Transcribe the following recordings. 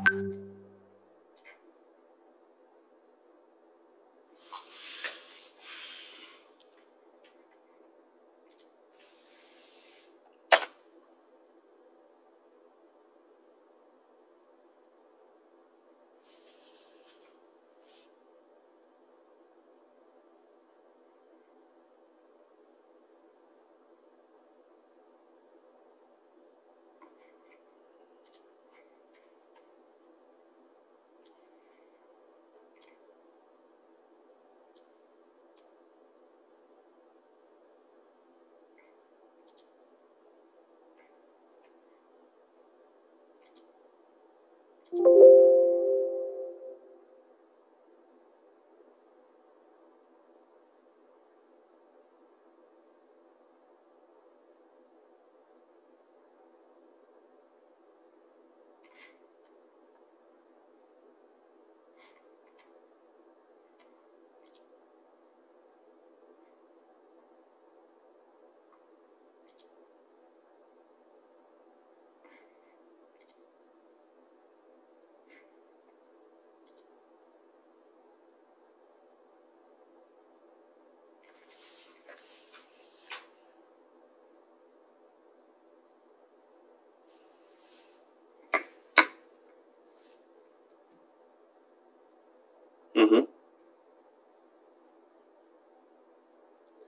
Mm-hmm.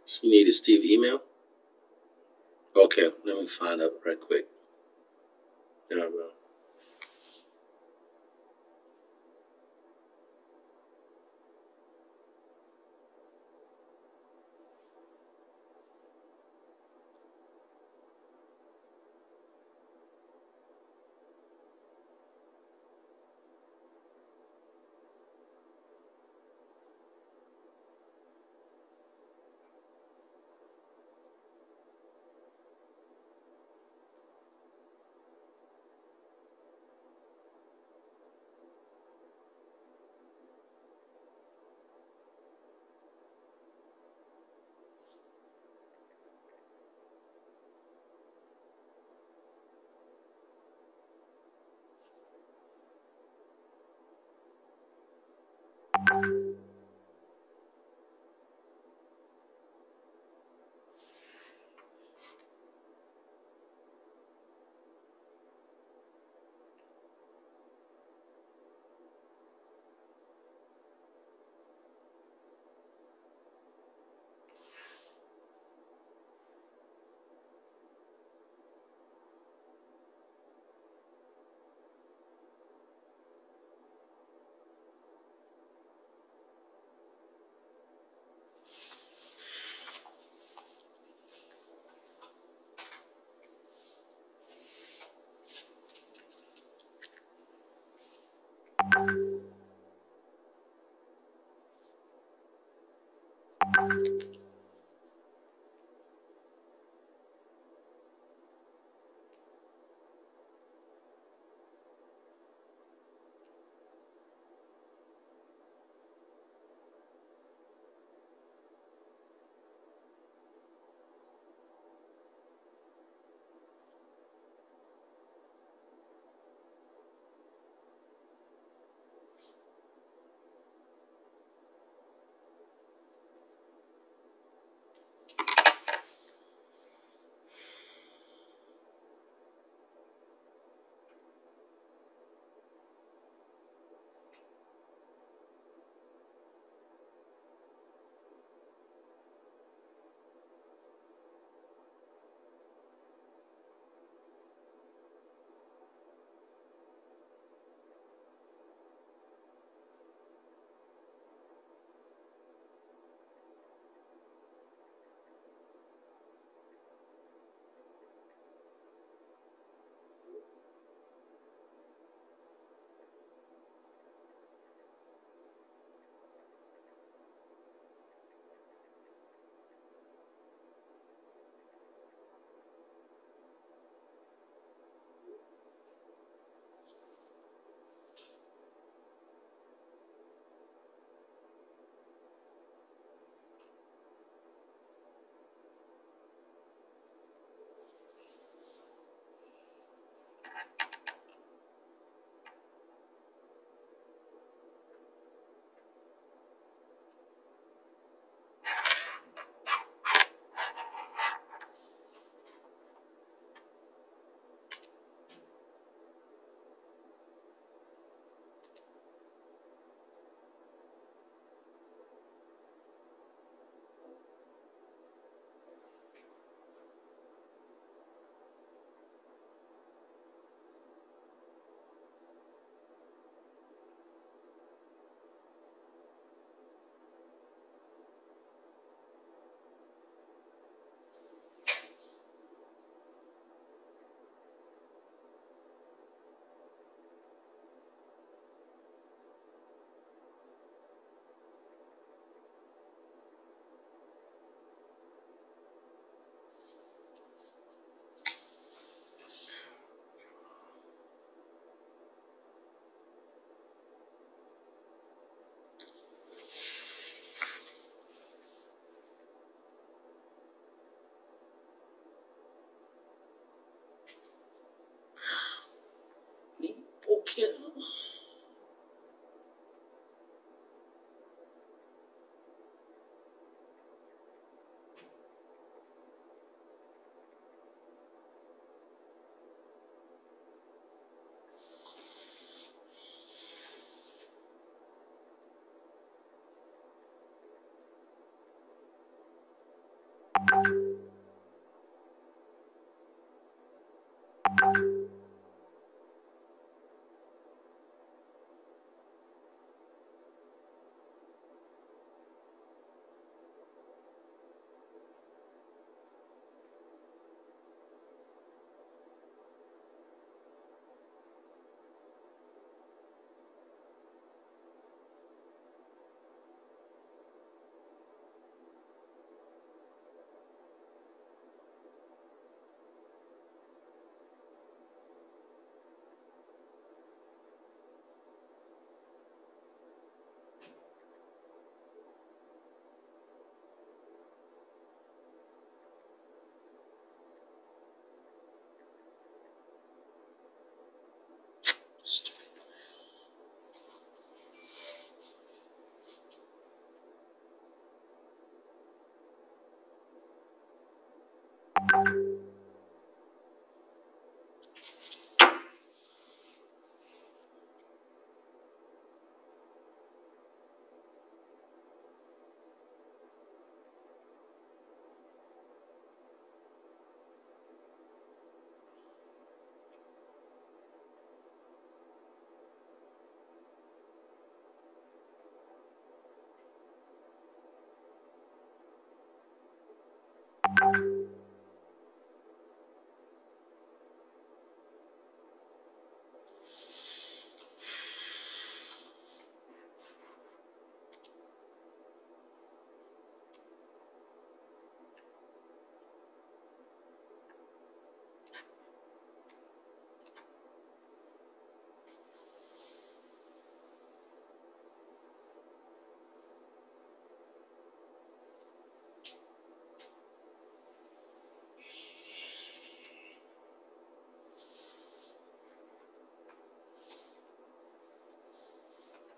So you need a Steve email? Okay, let me find out right quick. There we go.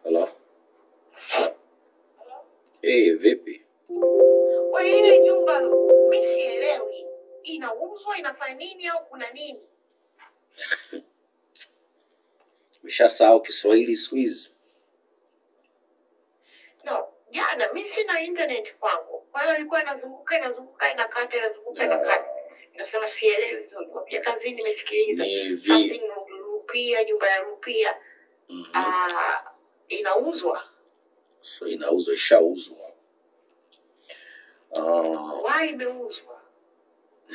Hello? Hey, vipi? Kwa ile nyumba mimi sielewi inauzwa inafanya nini au kuna nini? Umeshasahau Kiswahili siku hizi? No, jana mimi sina internet kwangu. Kwa hiyo ilikuwa inazunguka inakata. Nasema sielewi vizuri. Pia kazini nimesikiliza something rupia, nyumba ya rupia. Inauzwa. So inauzwa, ishauzwa. Why imeuzwa?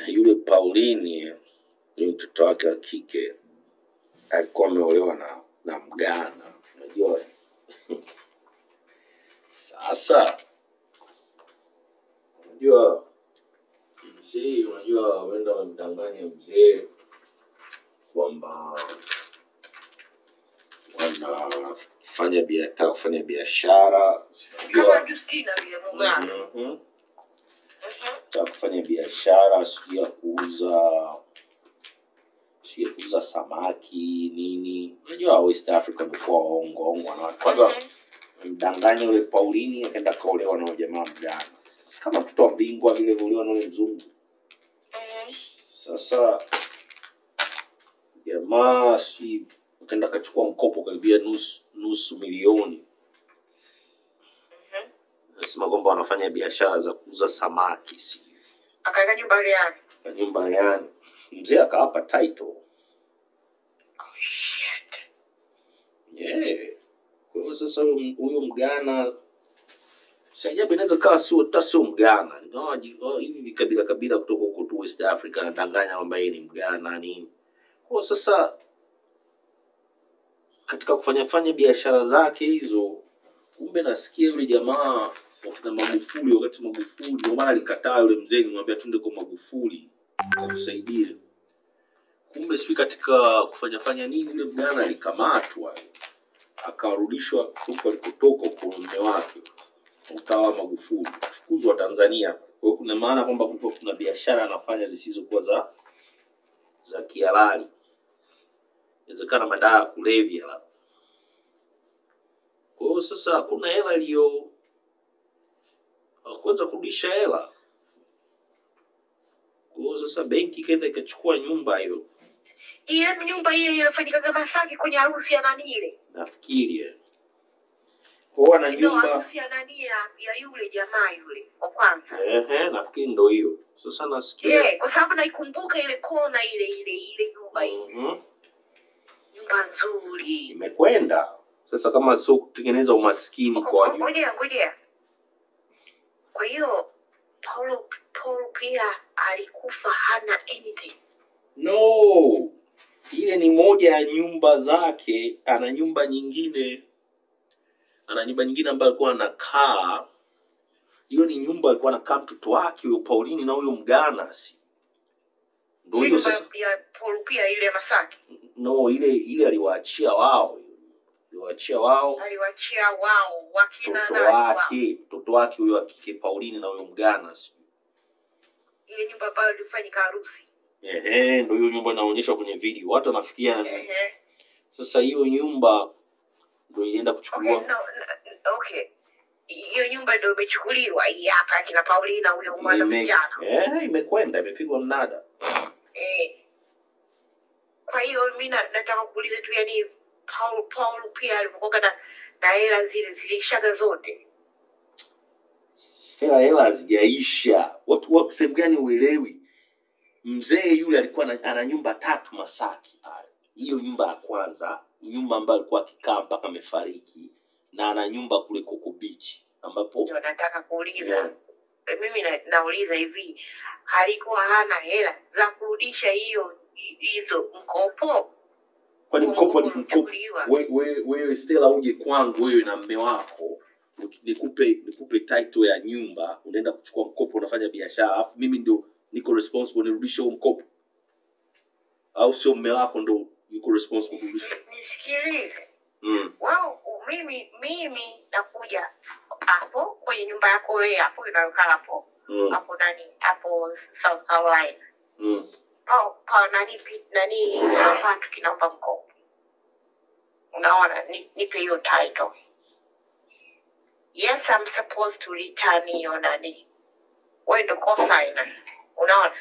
Yule Pauline ni mtoto wake wa kike, alikuwa ameolewa na Mgana, unajua. Sasa unajua mzee, unajua wenda wamdanganya mzee kwamba kufanya biashara kama Justina vile Mugana. Kufanya biashara sio ya kuuza samaki nini. Unajua West Africa wamekuwa waongo na kwanza mdanganya yule Pauline akaenda kaolewa na jamaa Mgana. Kama mtoto wa mbingwa vile voleo na yule mzungu. Sasa jamaa akaenda kachukua mkopo karibia nusu milioni. Nasema kwamba wanafanya biashara za kuuza samaki Akaenda nyumba gani? Mzee akawapa title. Oh shit. Yeah. Kwa hiyo sasa huyo Mgana sajabu inaweza kawa sio Mgana. Hivi kabila kutoka huko tu West Africa anadanganya kwamba yeye ni Mgana nini. Kwa sasa katika kufanya biashara zake hizo, kumbe nasikia yule jamaa wakati Magufuli ndio maana alikataa yule mzee, nimwambia twende kwa Magufuli amsaidie. Kumbe sio katika kufanya nini yule Mgana alikamatwa akarudishwa huko alikotoka kwa mume wake utawa Magufuli kuzwa Tanzania. Kwa hiyo kuna maana kwamba kuna biashara anafanya zisizokuwa za kihalali, inawezekana madawa ya kulevya la. Kwa hiyo sasa hakuna hela iliyo hakuweza kurudisha hela. Kwa hiyo sasa benki kaenda ikachukua nyumba hiyo. Ile nyumba ile inafanyika kama saki kwenye harusi ya nani ile? Nafikiri Kwa na Ndio nyumba. harusi ya nani ya yule jamaa yule wa kwanza. Nafikiri ndio hiyo. Sasa nasikia. Kwa sababu naikumbuka ile kona ile nyumba ile. Nyumba nzuri. Imekwenda. Sasa kama sio kutengeneza umaskini kwa wajua. Ngoja. Kwa hiyo Paul pia alikufa hana anything. No. Ile ni moja ya nyumba zake, ana nyumba nyingine ambayo alikuwa anakaa. Hiyo ni nyumba alikuwa anakaa mtoto wake huyo Pauline na huyo Mgana si. Ndio hiyo sasa pia Paul pia ile Masaki. No, ile aliwaachia wao. Aliwaachia wao wakina mtoto wake huyo akike Pauline na huyo Mgana si. Ile nyumba ambayo ilifanyika harusi. Ndio hiyo nyumba inaonyeshwa kwenye video. Watu wanafikia sasa hiyo nyumba ndio ilienda kuchukuliwa. Okay. Hiyo nyumba ndio imechukuliwa hapa kina Paulina huyo mwana msichana. Imekwenda imepigwa mnada. Kwa hiyo mimi nataka kuuliza tu yani Paul pia alipokuwa na hela zile zilishaga zote. Sasa hela hazijaisha. What sehemu gani uelewi? Mzee yule alikuwa ana nyumba 3 Masaki pale. Hiyo nyumba ya kwanza, nyumba ambayo alikuwa akikaa mpaka amefariki, na ana nyumba kule Coco Beach ambapo ndio nataka kuuliza. Mimi nauliza hivi, alikuwa hana hela za kurudisha hizo mkopo? Kwani mkopo ni mkopo? Wewe Stella uje kwangu wewe na mume wako, nikupe title ya nyumba, unaenda kuchukua mkopo, unafanya biashara, alafu mimi ndio niko responsible nirudishe huo mkopo? Au sio mume wako ndio yuko responsible kurudisha? Nisikilize. Wao mimi nakuja hapo kwenye nyumba yako wewe hapo unayokaa hapo. Hapo hapo South Carolina. Nani watu kinaomba mkopo. Unaona nipe hiyo title. Yes, I'm supposed to return hiyo nani. Wewe ndio cosigner. Unaona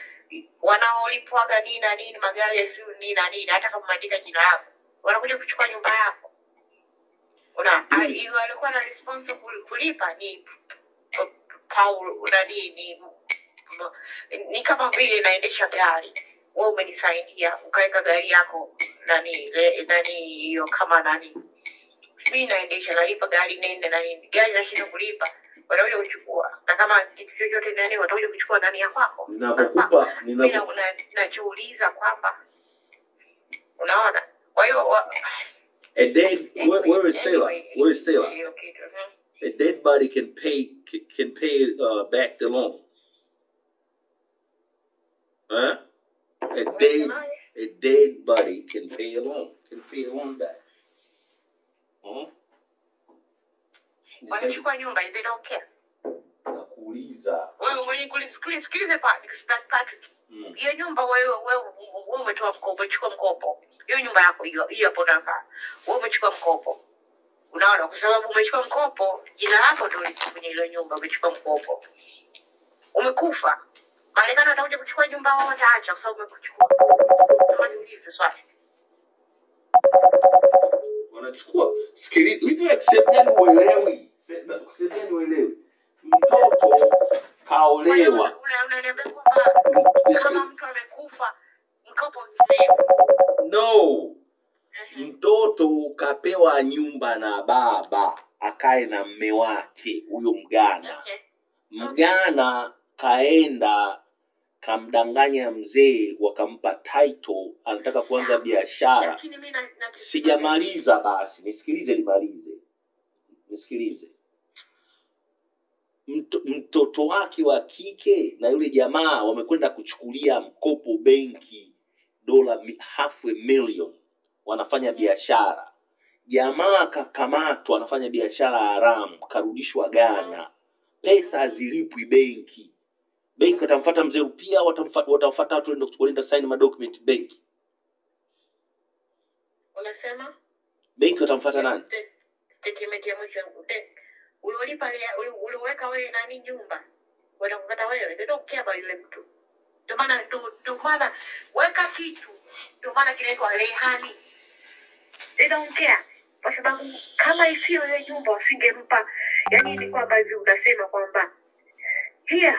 wanaolipwaga nini magari sio nini hata kama umeandika jina lako wanakuja kuchukua nyumba yako. Hiyo alikuwa na responsible kulipa ni Paul ni kama vile naendesha gari. Wewe umenisaidia ukaweka gari yako hiyo kama mimi naendesha nalipa gari nenda gari nashinda kulipa wanakuja kuchukua, na kama kitu chochote watakuja kuchukua ndani ya kwako. Ninakuuliza kwamba unaona. Kwa hiyo a dead where Stella a dead body can pay back the loan. A dead body can pay a loan back. Wanachukua nyumba, they don't care. Nakuuliza. Wewe mwenye kusikilize Patrick. Hiyo nyumba wewe umetoa mkopo, umechukua mkopo. Hiyo nyumba yako hiyo hapo nakaa. Wewe umechukua mkopo. Unaona kwa sababu umechukua mkopo, jina lako ndio liko kwenye ile nyumba, umechukua mkopo. Umekufa. Marekani atakuja kuchukua nyumba wao wataacha kwa sababu umekuchukua. Niulize swali. Wanachukua sikiliza hivi accept uelewi. Sasa uelewi. Mtoto kaolewa. Unaniambia kwamba kama mtu amekufa mkopo no. Mtoto kapewa nyumba na baba akae na mume wake huyo Mgana. Mgana kaenda kamdanganya mzee wakampa title, anataka kuanza biashara. Sijamaliza basi, nisikilize. Mtoto wake wa kike na yule jamaa wamekwenda kuchukulia mkopo benki $500,000, wanafanya biashara. Jamaa kakamatwa anafanya biashara haramu, karudishwa Ghana. Pesa hazilipwi benki. Benki watamfuata mzee pia, watamfuata watu ndio kuenda sign ma document benki. Unasema? Benki watamfuata nani? Statement ya mwisho uliolipa uliweka wewe nani nyumba. Watakufuata wewe. They don't care about yule mtu. Ndio maana weka kitu. Ndio maana kinaitwa rehani. They don't care. kwa sababu kama isiyo ile nyumba usingempa. Yani ni kwamba hivi unasema kwamba here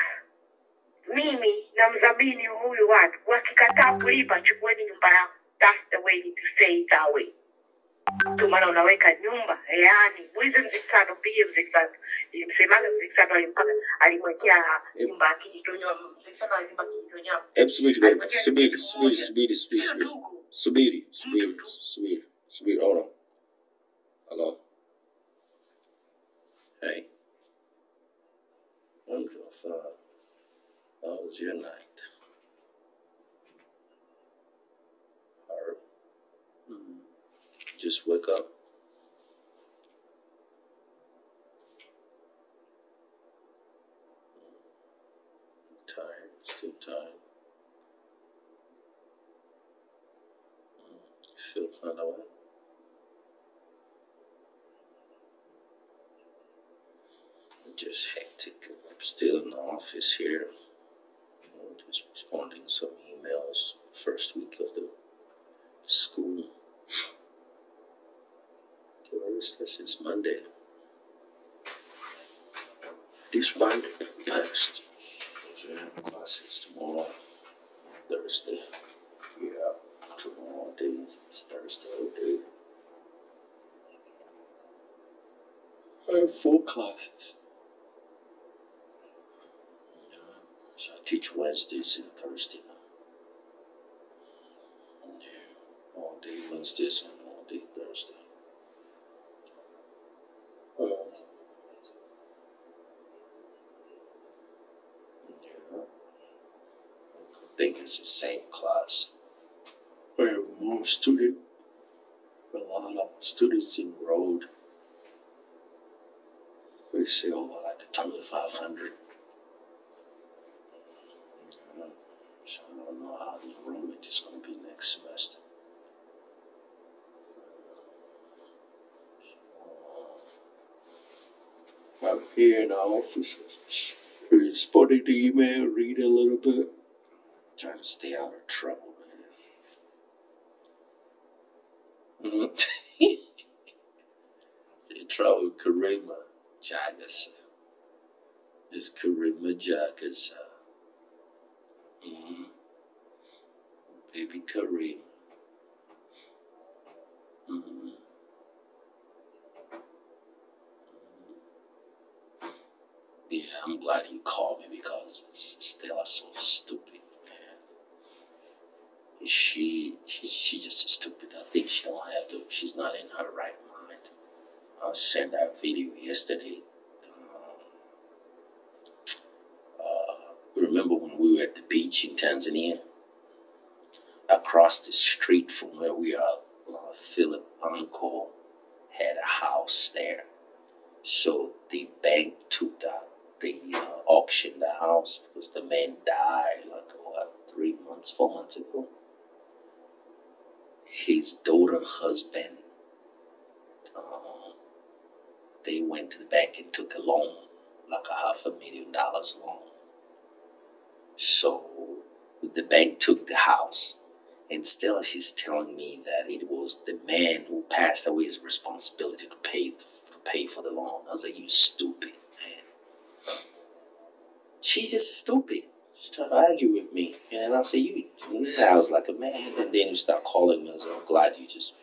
mimi na mdhamini huyu watu wakikataa kulipa, chukueni nyumba yangu. That's the way to say it that way. Ndio maana unaweka nyumba, yani mwizi Mzee pige Mzee Msemaga Mzee alimwekea nyumba akijitonyoa. Mzee alimpa kijitonyoa. Subiri, hold on. Hello. Hey. I'm doing fine. How was your night? Alright. Just wake up. I'm tired. Still tired. You feel kind of way? Just hectic. I'm still in the office here. Just responding to some emails. First week of the school. Since Monday. This Monday passed. So I have classes tomorrow, Thursday. Yeah, tomorrow day is Thursday all day. I have 4 classes. Yeah. So I teach Wednesdays and Thursday now. Yeah. All day Wednesdays and all day Thursday. Yeah. I think it's the same class. I have more students. A lot of students enrolled. They say over like 2,500. So I don't know how the enrollment is going to be next semester. I'm here in the office, responding to email, read a little bit, trying to stay out of trouble, man. Stay trouble with Karima Jagas. It's Karima Jagas. Baby Karima. Yeah, I'm glad you called me because Stella's so stupid, man. She's just stupid. I think she don't have to. She's not in her right mind. I sent her a video yesterday. Remember when we were at the beach in Tanzania? Across the street from where we are, Philip uncle had a house there. So the bank took the auction the house because the man died like 4 months ago. His daughter husband, they went to the bank and took a loan, like $500,000 loan. So the bank took the house, and still she's telling me that it was the man who passed away's responsibility to pay for the loan. I was like, you stupid, man. She's just stupid. She tried to argue with me, and I said, I was like, man, and then you start calling me. I was like, I'm glad you just,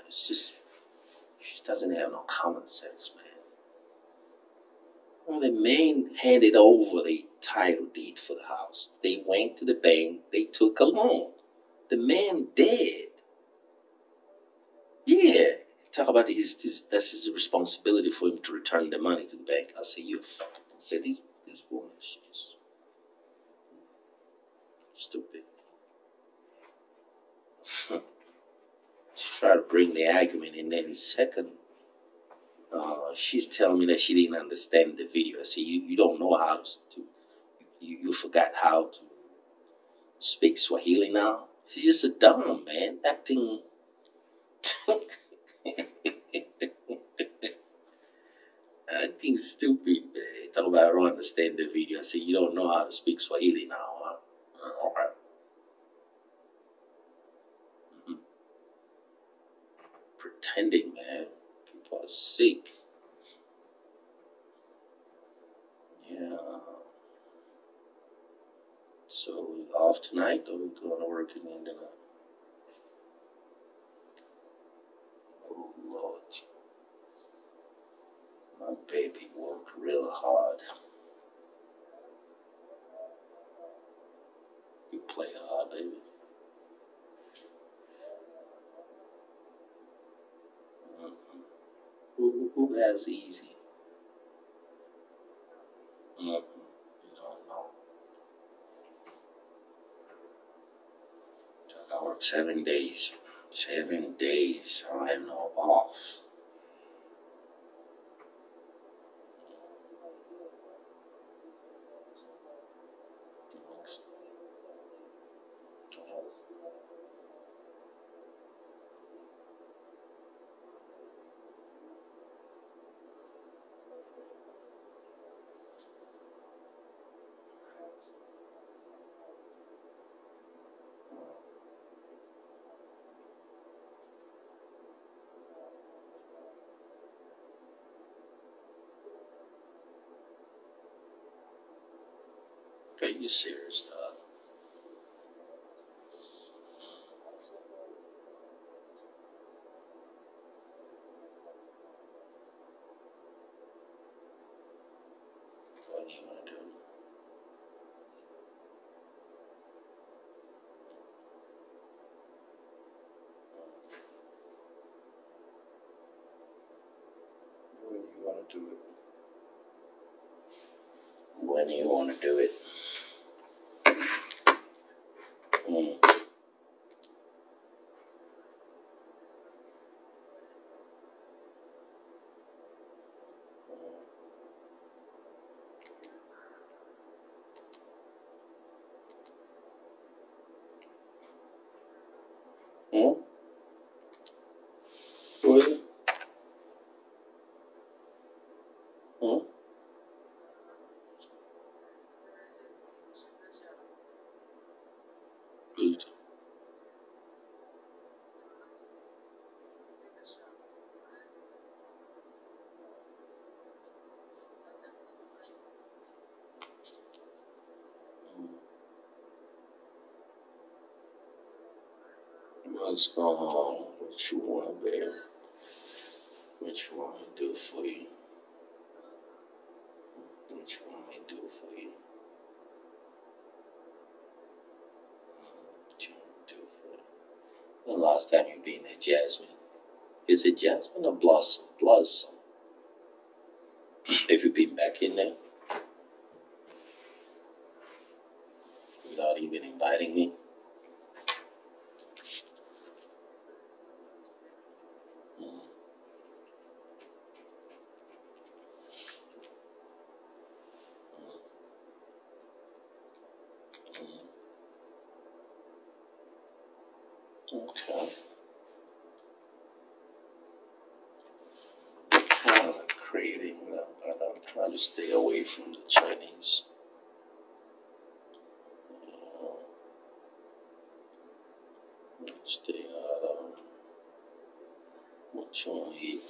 it's just, she doesn't have no common sense, man. Well, the man handed over the title deed for the house. They went to the bank. They took a loan. The man dead. Yeah. Talk about that's his responsibility for him to return the money to the bank. I say, you fucking. I say, this woman, she's stupid. She tried to bring the argument, and then second, she's telling me that she didn't understand the video. I say, you don't know how to you forgot how to speak Swahili now? She's just a dumb man, acting. Acting stupid, man. Talk about I don't understand the video. I say, you don't know how to speak Swahili now, huh? All right. Pretending, man. people are sick. Yeah. So off tonight, or we going to work again tonight? Oh Lord, my baby worked real hard. You play hard, baby. Mm-hmm. Who has easy? Mm-hmm. You don't know. I work 7 days. 7 days. I have no off. Are you serious, dog? What do you want to do? When do you want to do it? When do you want to do it? Mm. Mm. Who is it? Mm. Good. What's going on? What you want, baby? What you want me to do for you? What you want me to do for you? What you want me to do for you? The last time you been there, Jasmine? Is it Jasmine or Blossom? Blossom. Have you been back in there without even inviting me? Mm. Mm. Okay. Kind of like craving that, but I'm trying to stay away from the Chinese. Stay out of what you want to eat.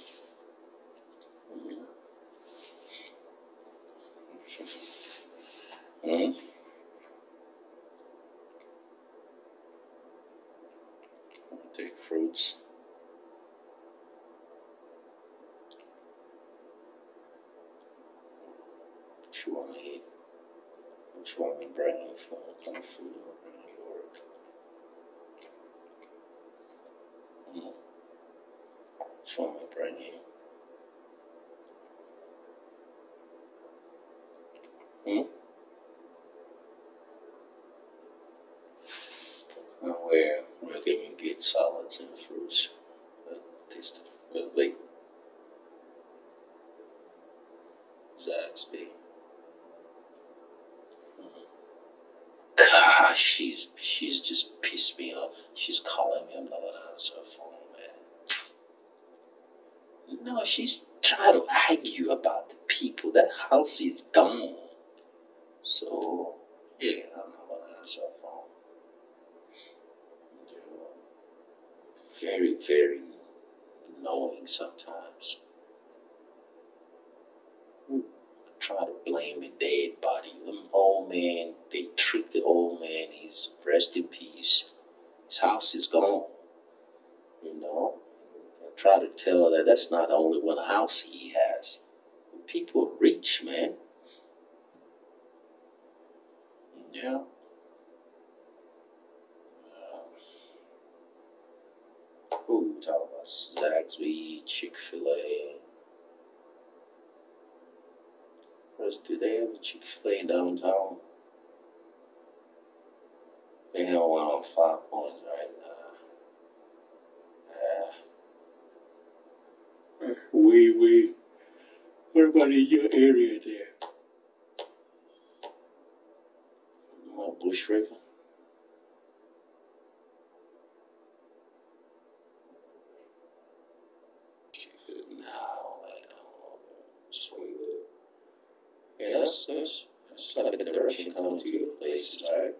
Mm. Take fruits. What you want to eat. What you want me to bring you for? What kind of food you want to bring you to work? Mm. What you want me to bring you? Mm. Where can you get salads and fruits? Taste late Zaxby. Gosh, she's just pissed me off. She's calling me. I'm not gonna answer her phone, man. No, she's trying to argue about the people. That house is gone. So yeah, I'm not gonna answer her phone. You know, very, very annoying sometimes. try to blame a dead body. Them old man, they tricked the old man. He's rest in peace. His house is gone. You know, and try to tell her that that's not the only one house he has. People are rich, man. Yeah. Who talking about Zaxby's, Chick-fil-A? Do they have a Chick-fil-A downtown? They have one on 5 Points right now. We. What about in your area there? Bush River? Nah, I don't like that one. It's way good. Yeah, that's like a direction coming to your places, right?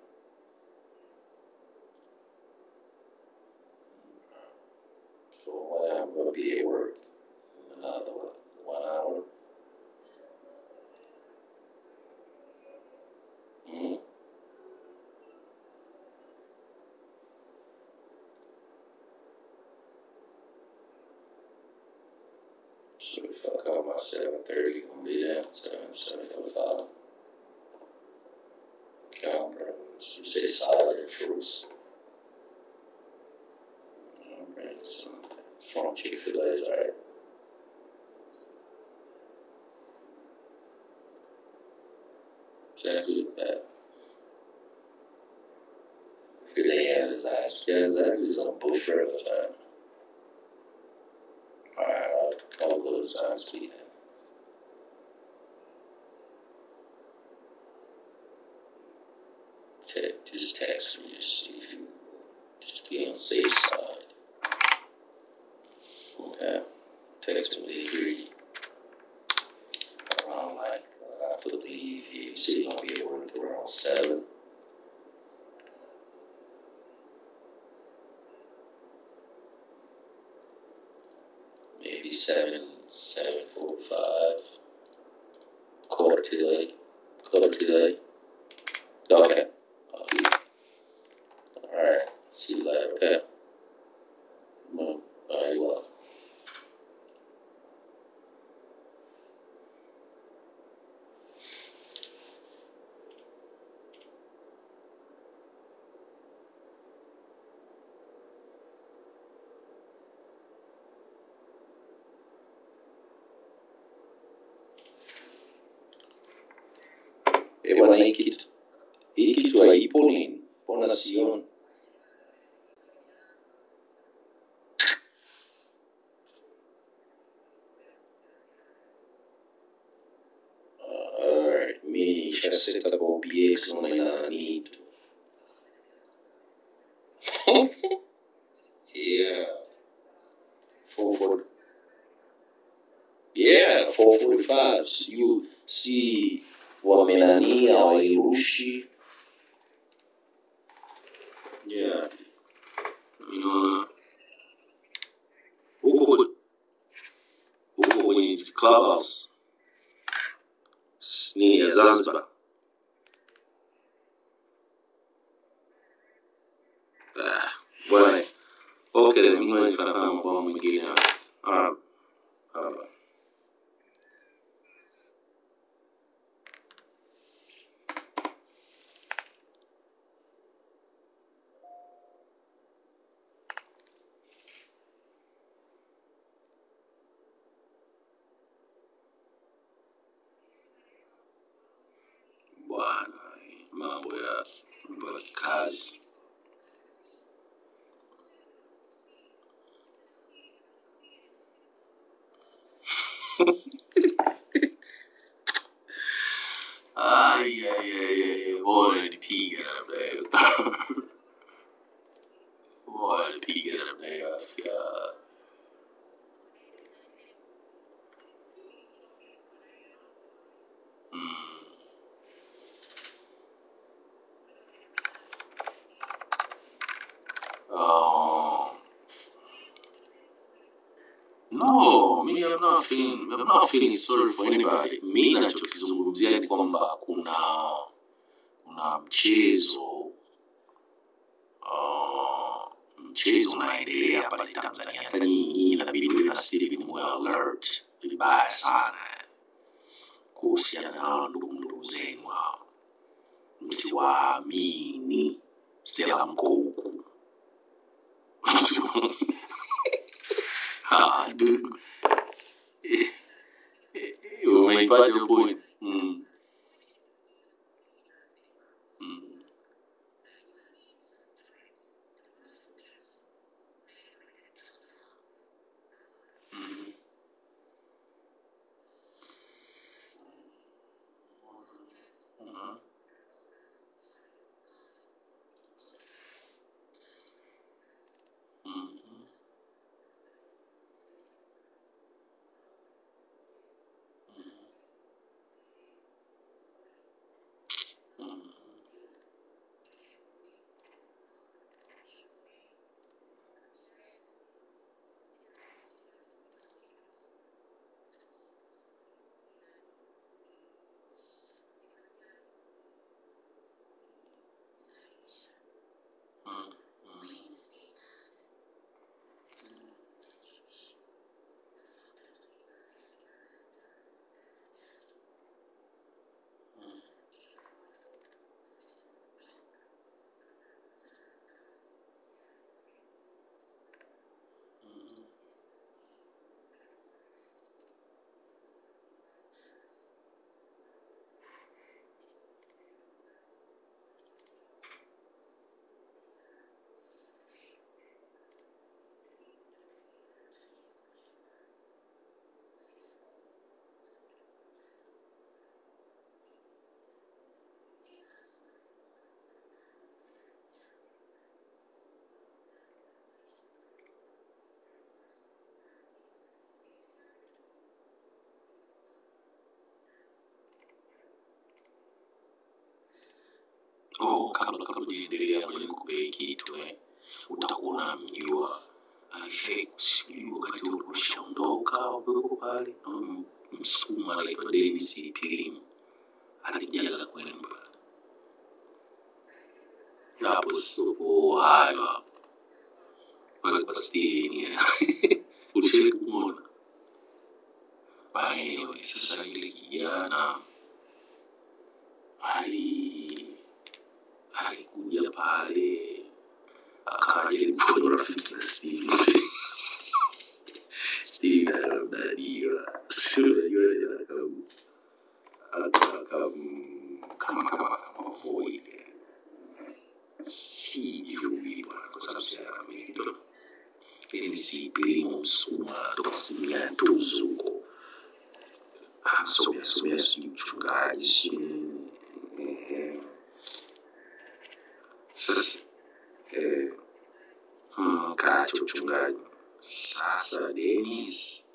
So when I'm gonna be at work, another 1 hour. Mm-hmm. So if I come about 7:30, gonna be there. 7:45. I'll bring some salad and fruits. I'll bring something from Chick-fil-A's, right? Zaxby's bad. Here they have the Zaxby's. Yeah, Zaxby's on Bush River, right? Alright, I'll go to Zaxby's then. Just text me to see if you just be on the safe side. Okay. Text me to agree. Around like I have to leave here. You say you're gonna be at work around 7. Maybe 7:45. Quarter to 8. Okay. Alright. See you later, okay? Alright, well. Bwana hii kitu haipo nini? Mbona sioni? Alright, mimi nishaseta kwa OBX na inani tu. Yeah. 445. So you see wamenania wairushi. Yeah. You know, huko kwenye clubhouse nini ya Zanzibar. Bwana. Okay, mimi nifahamu mambo mengine. Bwana, mambo ya kazi. Yeah. Boy, the pee got up there. Boy, the pee got up there. I forgot. No, me I'm not feeling sorry for anybody. Mimi nachokizungumzia ni kwamba kuna mchezo unaendelea pale Tanzania. Hata nyinyi inabidi na Steven muwe alert vibaya sana kuhusiana na ndugu zenu hao. Msiwaamini Stella mko huku. Dude. You make your point. Kabla kuendelea kwenye kupea kitu utakuwa unamjua alishaikusiliwa wakati ulishaondoka uko pale msukuma anaitwa Davis Pilim alijaga kwenda hapo soko hayo wale kwa Steven ulishawahi kumwona anyway. Sasa ile kijana alikuja pale akajaribu kufanya rafiki na Steve. Steve anamdadiwa. Unajua kama avoid. Si yule bwana kwa sababu sasa mimi ndo ili si primo msukuma ndo kusimia tuzuko. Somea si mchungaji sasa kacho mchungaji. Sasa Dennis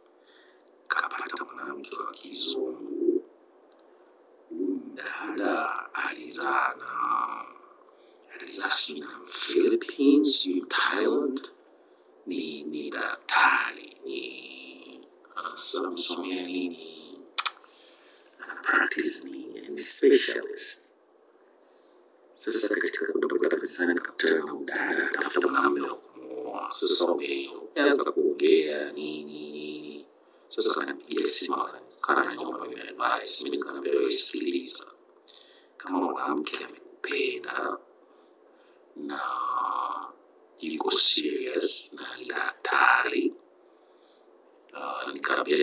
kapata mwanamke wa kizungu. Dada alizaa na Philippines, Thailand. Ni daktari ni anasomea nini practice ni specialist. Sasa katika kutafuta kanisani kakutana na dada atafuta mwanamume wa kumuoa. Sasa wameanza kuongea nini. Sasa kanipigia simu akaniomba mimi advice. Mimi nikamwambia wewe sikiliza. Kama mwanamke amekupenda na yuko serious na ni daktari nikamwambia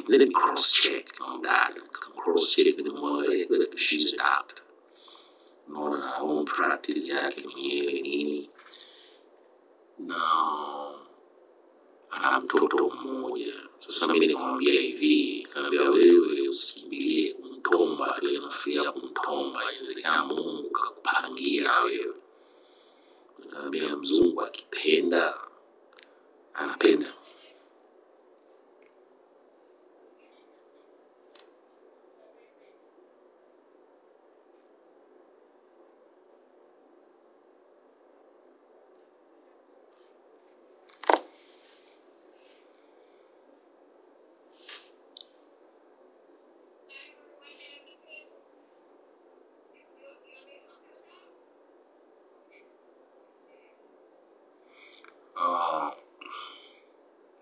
let me cross check on that. Cross check ni mwangalie that she's a doctor. Naona na home practice yake mwenyewe nini na ana mtoto mmoja. Sasa mimi nikamwambia hivi, nikamwambia wewe usikimbilie kumtomba ile nafia kumtomba, inawezekana Mungu kakupangia wewe. Nikamwambia mzungu akipenda anapenda.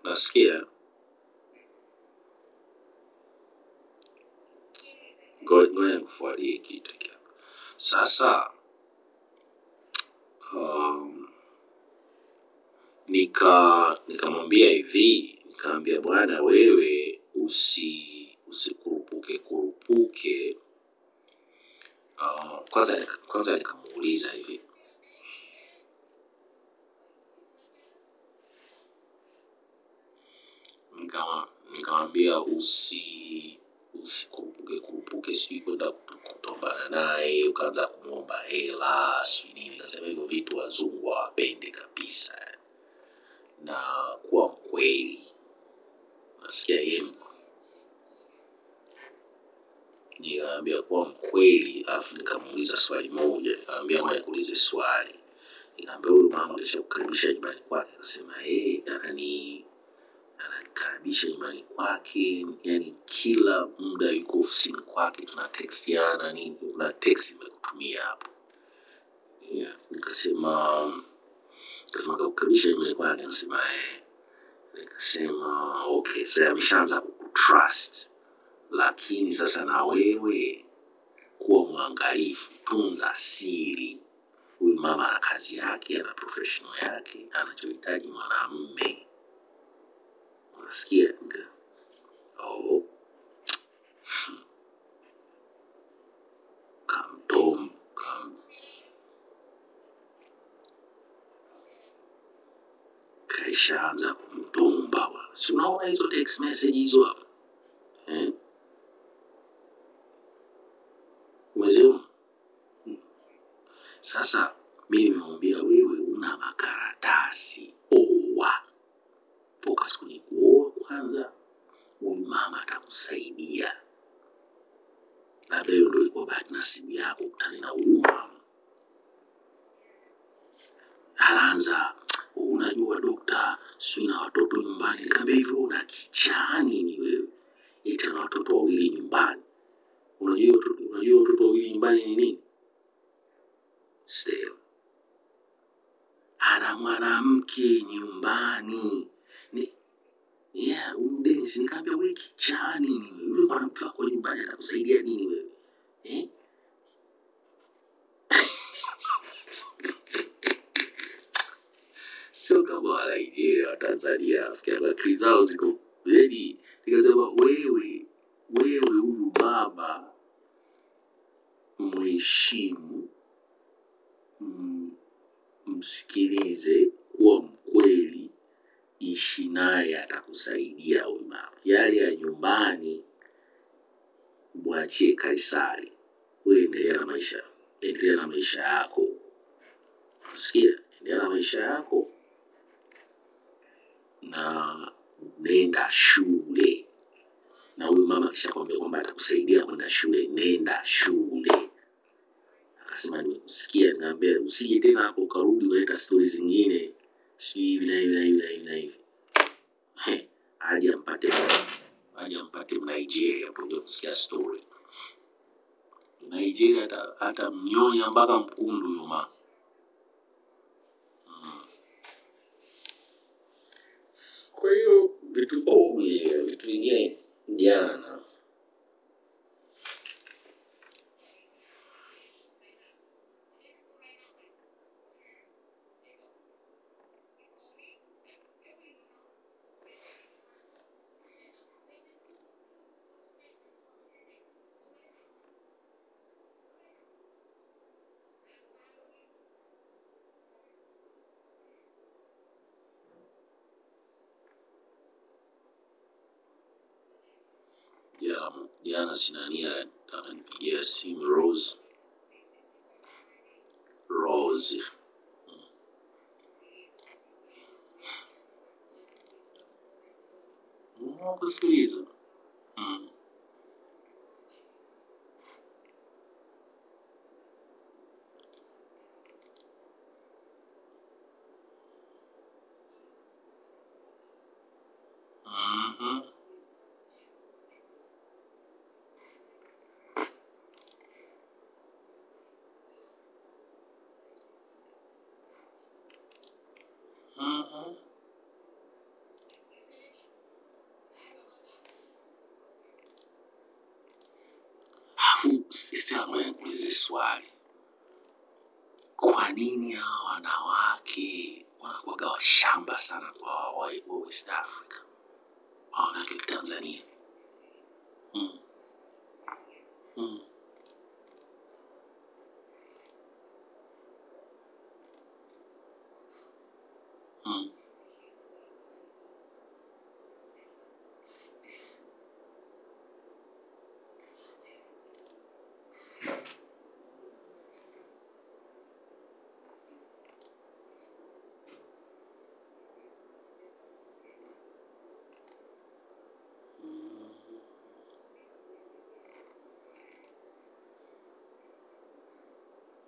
Nasikia. Ngoja nikufualie kitu hiki. Sasa nikamwambia hivi, nikamwambia bwana wewe usikurupuke. Kwanza nikamuuliza hivi, nikamwambia usikurupuke sijui kwenda kutombana naye ukaanza kumuomba hela sijui nini. Nikasema hivyo vitu wazungu hawapende kabisa, na kuwa mkweli. Nasikia yeye nikamwambia kuwa mkweli, afu nikamuuliza swali moja. Nikamwambia ngoja nikuulize swali. Nikamwambia huyu mama alishakukaribisha nyumbani kwake? Akasema anakaribisha nyumbani kwake, yani kila muda yuko ofisini kwake, tunatextiana nini, kuna text nimekutumia hapo. Nikasema kukaribisha nyumbani kwake? Akasema nikasema okay, sasa ameshaanza kutrust, lakini sasa na wewe kuwa mwangalifu, tunza siri. Huyu mama ana kazi yake, ana professional yake, anachohitaji mwanamume. Unasikia? Kaishaanza kumtomba bwana. Si unaona hizo text message hizo hapa? Umeziona? Sasa mimi nimemwambia wewe una makaratasi, oa. Focus kwenye kuoa kwanza. Huyu mama atakusaidia. Labda hiyo ndio ilikuwa bahati nasibu yako kukutana na huyu mama. Anaanza, unajua dokta, sio na watoto nyumbani. Nikamwambia hivyo una kichaa nini wewe? Eti na watoto wawili nyumbani. Unajua watoto wawili nyumbani ni nini? Still. Ana mwanamke nyumbani. Dennis, nikamwambia wewe kichaa nini? Yule mwanamke wako nyumbani atakusaidia nini wewe? Sio kama wa Nigeria wa Tanzania, afikia akili zao ziko ready. Nikasema wewe huyu mama mheshimu, msikilize, kuwa mkweli, ishi naye, atakusaidia huyu mama. Yale ya nyumbani mwachie Kaisari. Wewe endelea na maisha yako. Unasikia? Endelea na maisha yako na nenda shule. Na huyu mama kisha kwambia kwamba atakusaidia kwenda shule, nenda shule. Akasema nimekusikia. Niambia usije tena hapo ukarudi uleta stories zingine. Hivi na hivi. Aje ampate Nigeria kwa kusikia story. Nigeria hata mnyonya mpaka mkundu huyo mama. Kwa hiyo vitu vingine jana. Jana Sinania amenipigia simu Rose. Kusikiliza. sasa nikuulize swali. Kwa nini hao wanawake wanakuwa washamba sana kwa West Africa? Wanawake Tanzania. Mm. Mm. Mm.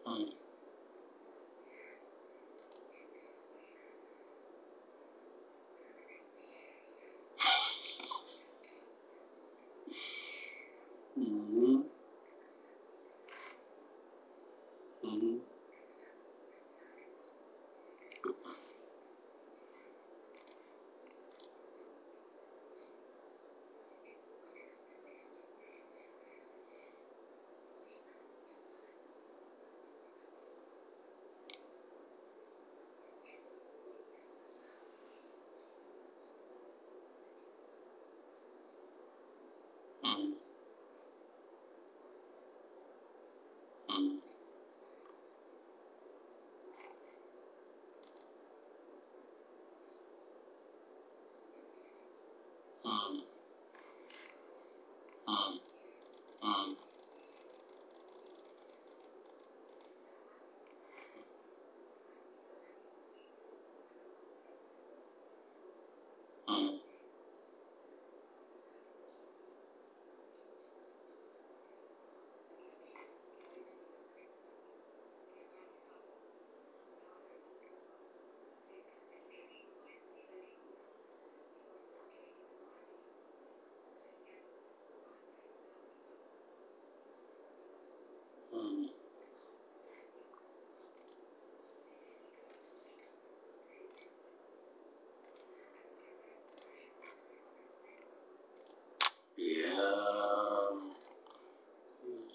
Mm. Mm. Mm. Mm. Mm. Mm. Mm. Mm. Mm. Mm. Yeah. Mm.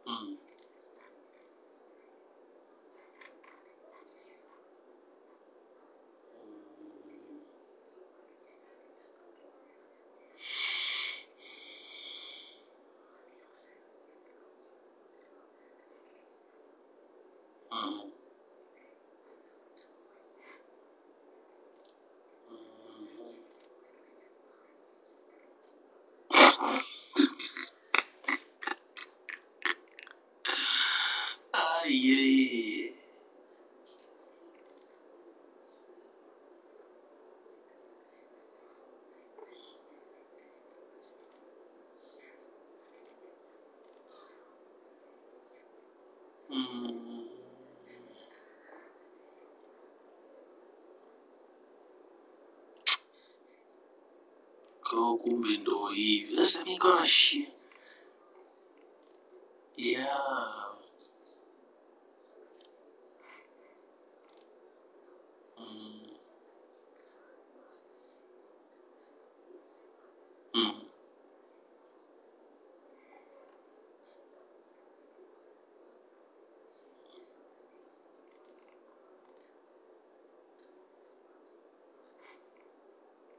Mm. Yeah. Mm. Kwa kumbe ndo hivi. Sasa niko na yeah. Mm. Mm.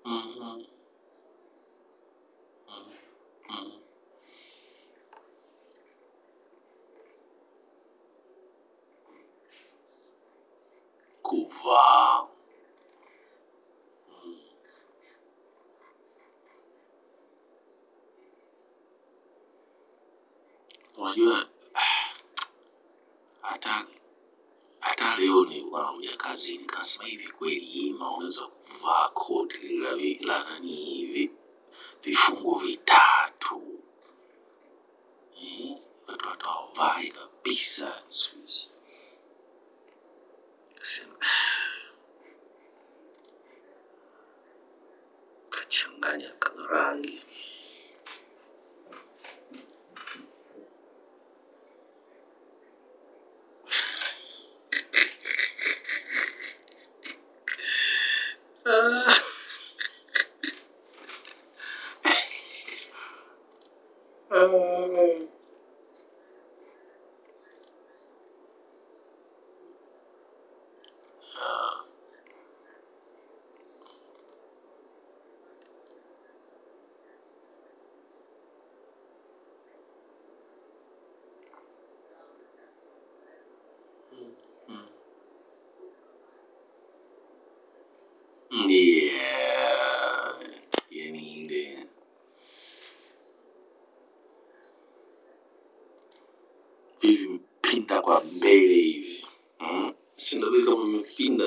Mm. Mm. Mm. Kuvaa. Mm. Unajua hata hata leo nilikuwa nakuja kazini nikasema hivi kweli Ima unaweza kuvaa koti la nani vifungo vitatu. Watu watawavai kabisa Swiss. Kasema kachanganya rangi. Yeah. Yani ile hivi mpinda kwa mbele hivi. Si ndio vile kama mpinda.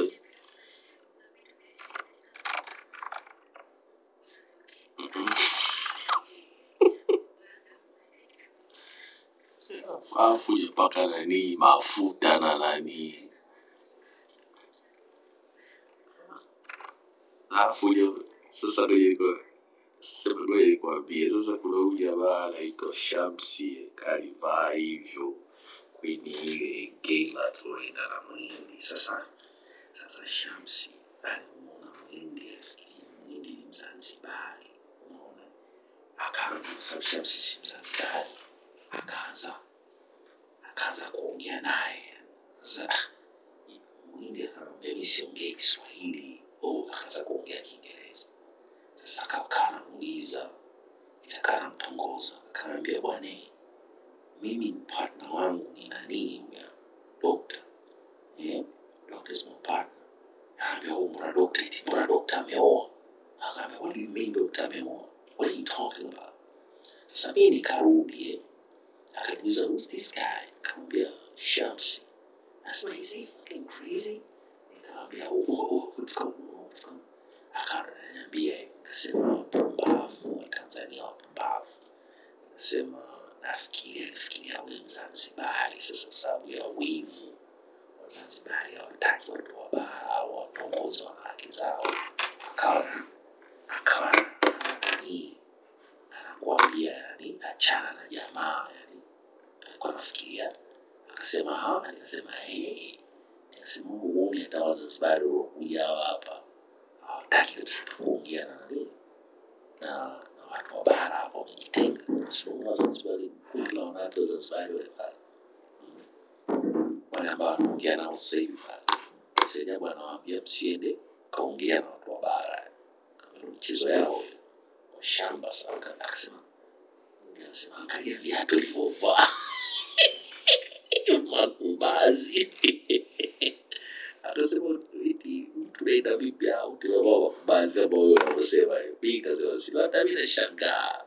Afu paka nani mafuta na nani. Afu sasa ndio kwa bia sasa kuna huyu jamaa anaitwa Shamsi kalivaa hivyo kwenye ile gala tunaenda na mwindi sasa Shamsi alimuona mwindi ni Mzanzibari unaona akaanza Shamsi si Mzanzibari akaanza kuongea naye sasa mwindi akamwambia mimi siongei Kiswahili akaanza kuongea Kiingereza sasa akamuuliza itakana mtongoza akamwambia bwana mimi partner wangu ni nani ya doctor doctor is my partner anaambia mbona doctor ameoa akamwambia what do you mean doctor ameoa what are you talking about sasa mimi nikarudi akaniuliza who's this guy akamwambia Shamsi asema is he fucking crazy nikamwambia what's going on akaniambia akasema pumbavu wa Tanzania wapumbavu akasema nafikiria wewe Mzanzibari sasa sababu ya wivu Wazanzibari hawataki watu wa bara au watongozi wanawake zao akawa ni anakuambia ni achana na jamaa yani alikuwa anafikiria akasema nikasema nikasema uone hata Wazanzibari kuja hapa hawataki kabisa kuongea na nani na watu wa bara hapo wamejitenga sio Wazanzibari kundi la wanawake Wazanzibari wale pale wale ambao wanaongea nao sasa hivi pale sasa anawaambia msiende kaongea na watu wa bara kama mchezo yao shamba sana akasema angalia viatu alivyovaa makumbazi akasema tunaenda vipi au tunavaa makumbazi kama wewe unavyosema piga sasa si hata mimi nashangaa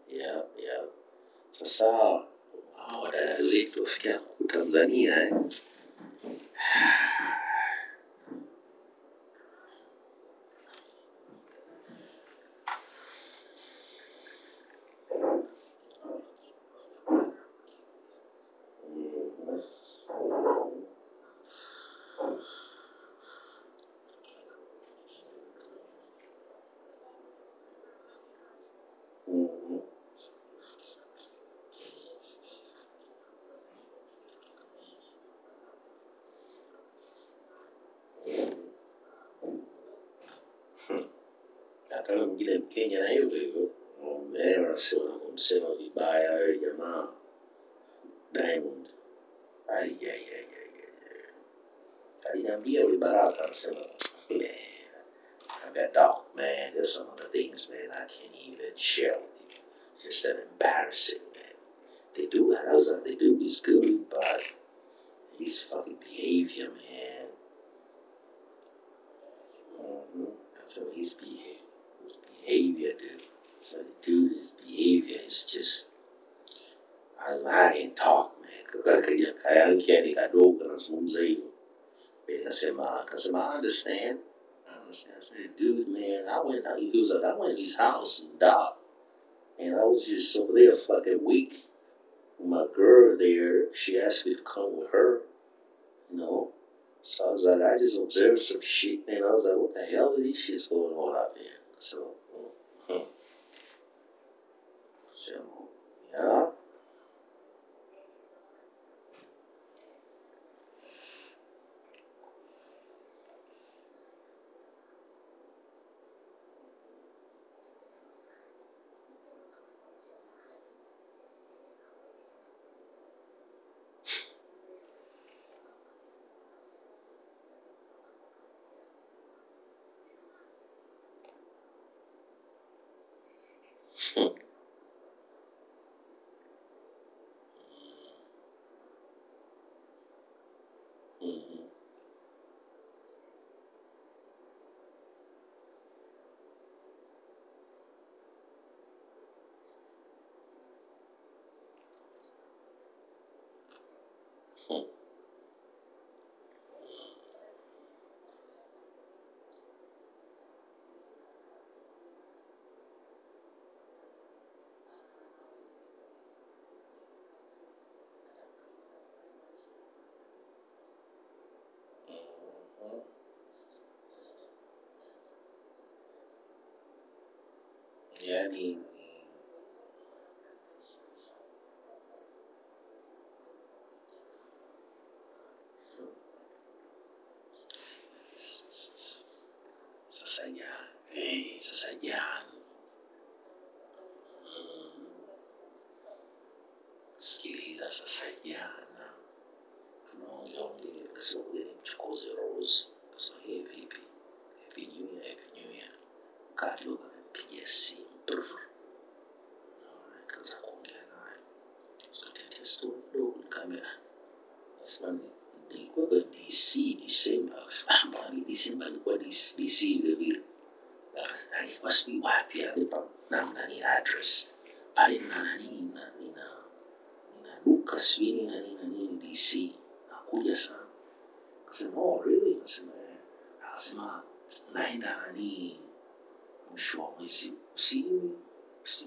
yeah sasa wadada zetu wafikia Tanzania hata mwingine Mkenya na hivyo wanasema kumsema vibaya yule jamaa Diamond aliniambia yule Baraka anasema man I got dog man there's some of the things man I can't even share with you just that embarrassing man they do his good but his fucking behavior man so his behavior dude so the dude's behavior is just I can't talk man kaya ni kadogo nazungumza hivyo nikasema I understand I said, dude man I went to his house and I was just over there for like a week my girl there she asked me to come with her you know so I was like I just observed some shit and I was like what the hell is these shits going on out there so yeah Hmm. Mhm. Hmm. Mhm. Yani sasa jana, sasa jana, sikiliza, sasa jana tunaongea sasa, ule mchokozi Rose sasa hivi Happy New Year, Carlo akanipigia simu, naona kaanza kuongea naye, tukatia story kidogo, nikamwambia nasema nilikuwa kwa DC December, akasema mbona ni December alikuwa DC ile vile, alikuwa sijui wapi, alipa namna ni address pale na nina duka sijui nini DC, nakuja sana. Akasema oh really? Akasema naenda mwisho wa mwezi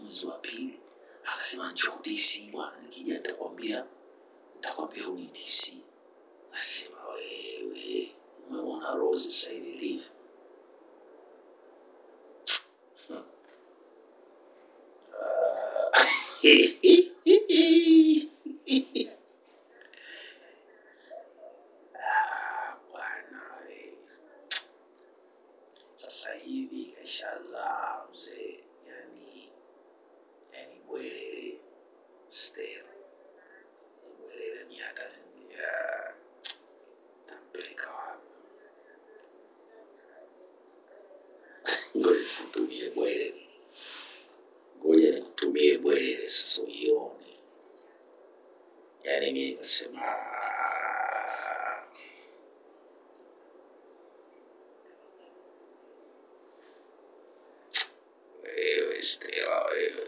mwezi wa pili. Akasema njoo DC bwana, nikija nitakwambia uni DC. Akasema wewe umeona Rose sasa hivi. Sasa hivi kashazaa mzee, yani bwelele stera, bwelele ni hata ya tampeleka wapi. Ngoja nikutumie bwelele sasa uione. Yani mimi nikasema wewe stera wewe.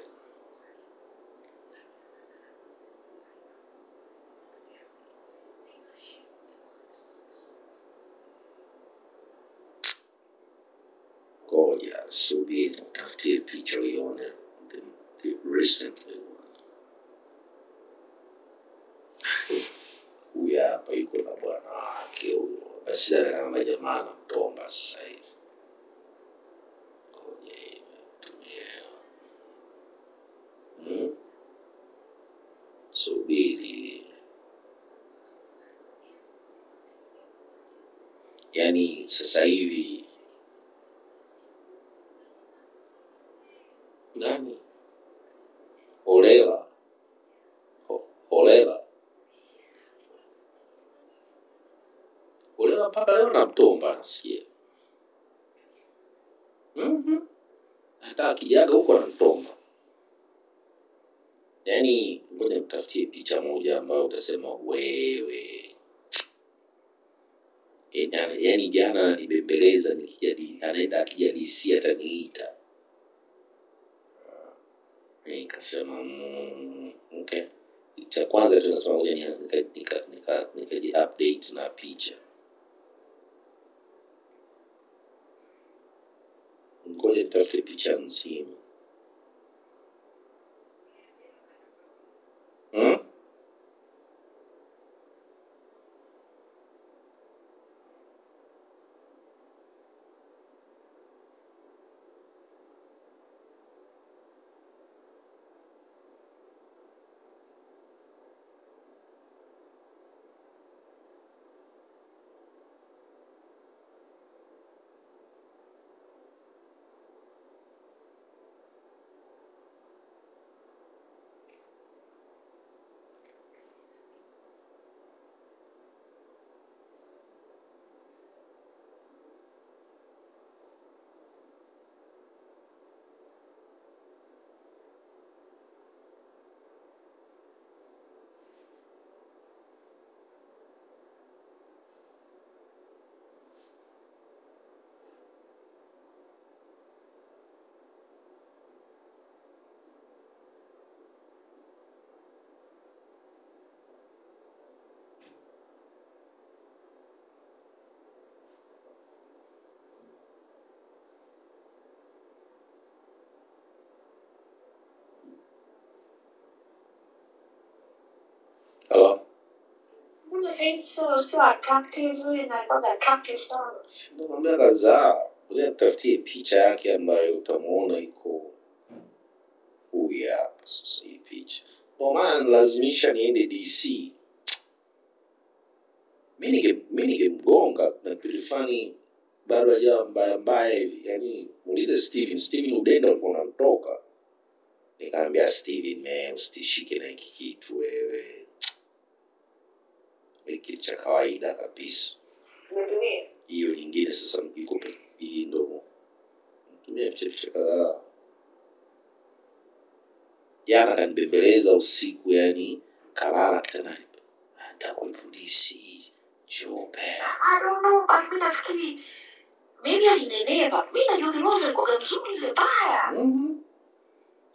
Ngoja subiri nitafutie picha uione the recently one. Huyu hapa yuko na bwana wake huyo, basi kama jamaa anamtomba sasa hivi. Ngoja tumia subiri, yani sasa hivi nani Olela mpaka leo namtomba, nasikia hata akijaga huko anamtomba. Yani ngoja nitafutie picha moja ambayo utasema wewe, yani jana nibembeleza nikijadi, anaenda akijadisia ataniita, nikasema okay. Cha kwanza tunasema ngoja nikaji update na picha. Ngoja nitafute picha nzima. mimi so attractive na mpaka attractive sana. Nakwambia kadhaa, ngoja nitafutie picha yake ambayo utamuona iko huyu hapa sasa hii picha. Kwa maana nilazimisha niende DC. Mimi ningemgonga na pilifani bado hajawa mbaya hivi. Yaani muulize Steven Udenda alikuwa anatoka. Nikamwambia Steven, man, usitishike na hiki kitu wewe. Ni kitu cha kawaida kabisa. Nitumie. Hiyo nyingine sasa iko hii ndo. Tumia picha kadhaa. Jana kanibembeleza usiku, yani kalala tena. Nitakuwa polisi jope. I don't know, but mimi nafikiri maybe alinenepa. Mimi najua kirozi alikuwa mzuri ile baya.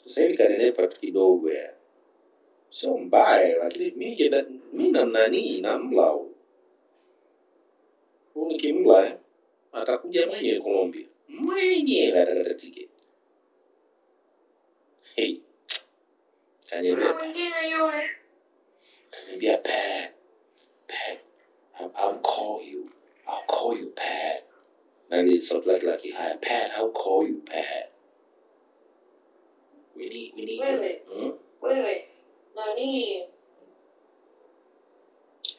Sasa hivi kanenepa tu kidogo ya. Sio mbaya, lakini mimi namla. Nikimla atakuja mwenyewe Colombia. Mwenyewe atakata tiketi. Hey. Kanyebe. Mwingine yule. Kanyebia Pat. I'll call you, Pat. And it's something like hi, Pat, I'll call you, Pat. We need. Wewe. Nani?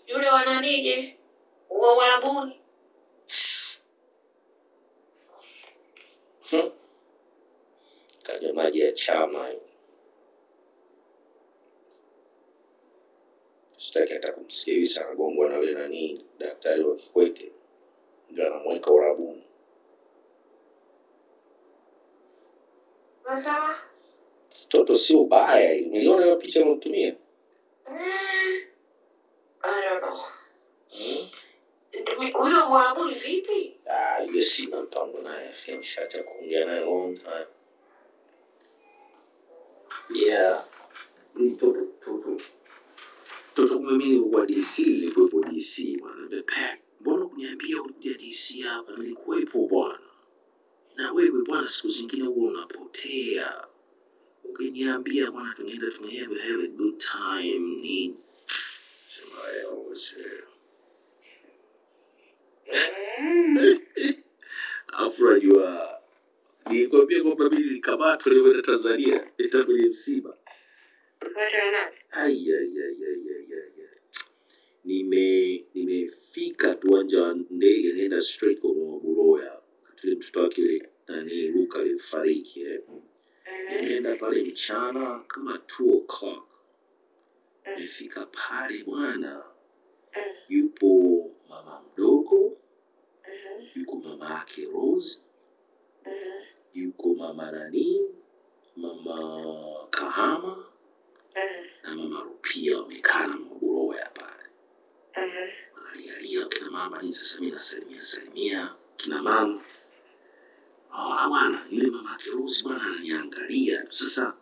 Yule wananije? Warabuni. Kanywa maji ya chama. Sitaki hata kumsikiliza anagongwa na yule nani, daktari wa Kikwete. Ndio anamweka Warabuni. Sasa Toto sio baya. Niliona hiyo picha nilotumia. I don't know. Huyo Warabuni vipi? Yule sina mpango naye. Nishacha kuongea naye long time. Yeah. Toto mimi kwa DC, nilikuwepo DC bwana. Mbona kuniambia ulikuja DC hapa? Nilikuwepo bwana. Na wewe bwana siku zingine huwa unapotea. Ukiniambia bwana tungeenda have a good time ni sema always afrajua nikwambia kwamba mimi nilikamatwa leo Tanzania ita kwenye msiba. Nimefika tu uwanja wa ndege nenda straight kwa Buloya. Tule mtoto wake yule nani Luka alifariki Nimeenda pale mchana kama 2 o'clock. Nimefika pale bwana. Yupo mama mdogo. Yuko mama yake Rose. Yuko mama nani? Mama Kahama. Na mama Rupia wamekaa na Buloya pale. Wanalia kina mama ni sasa mimi nasalimia kina mama. Bwana yule mama Rose bwana ananiangalia. Sasa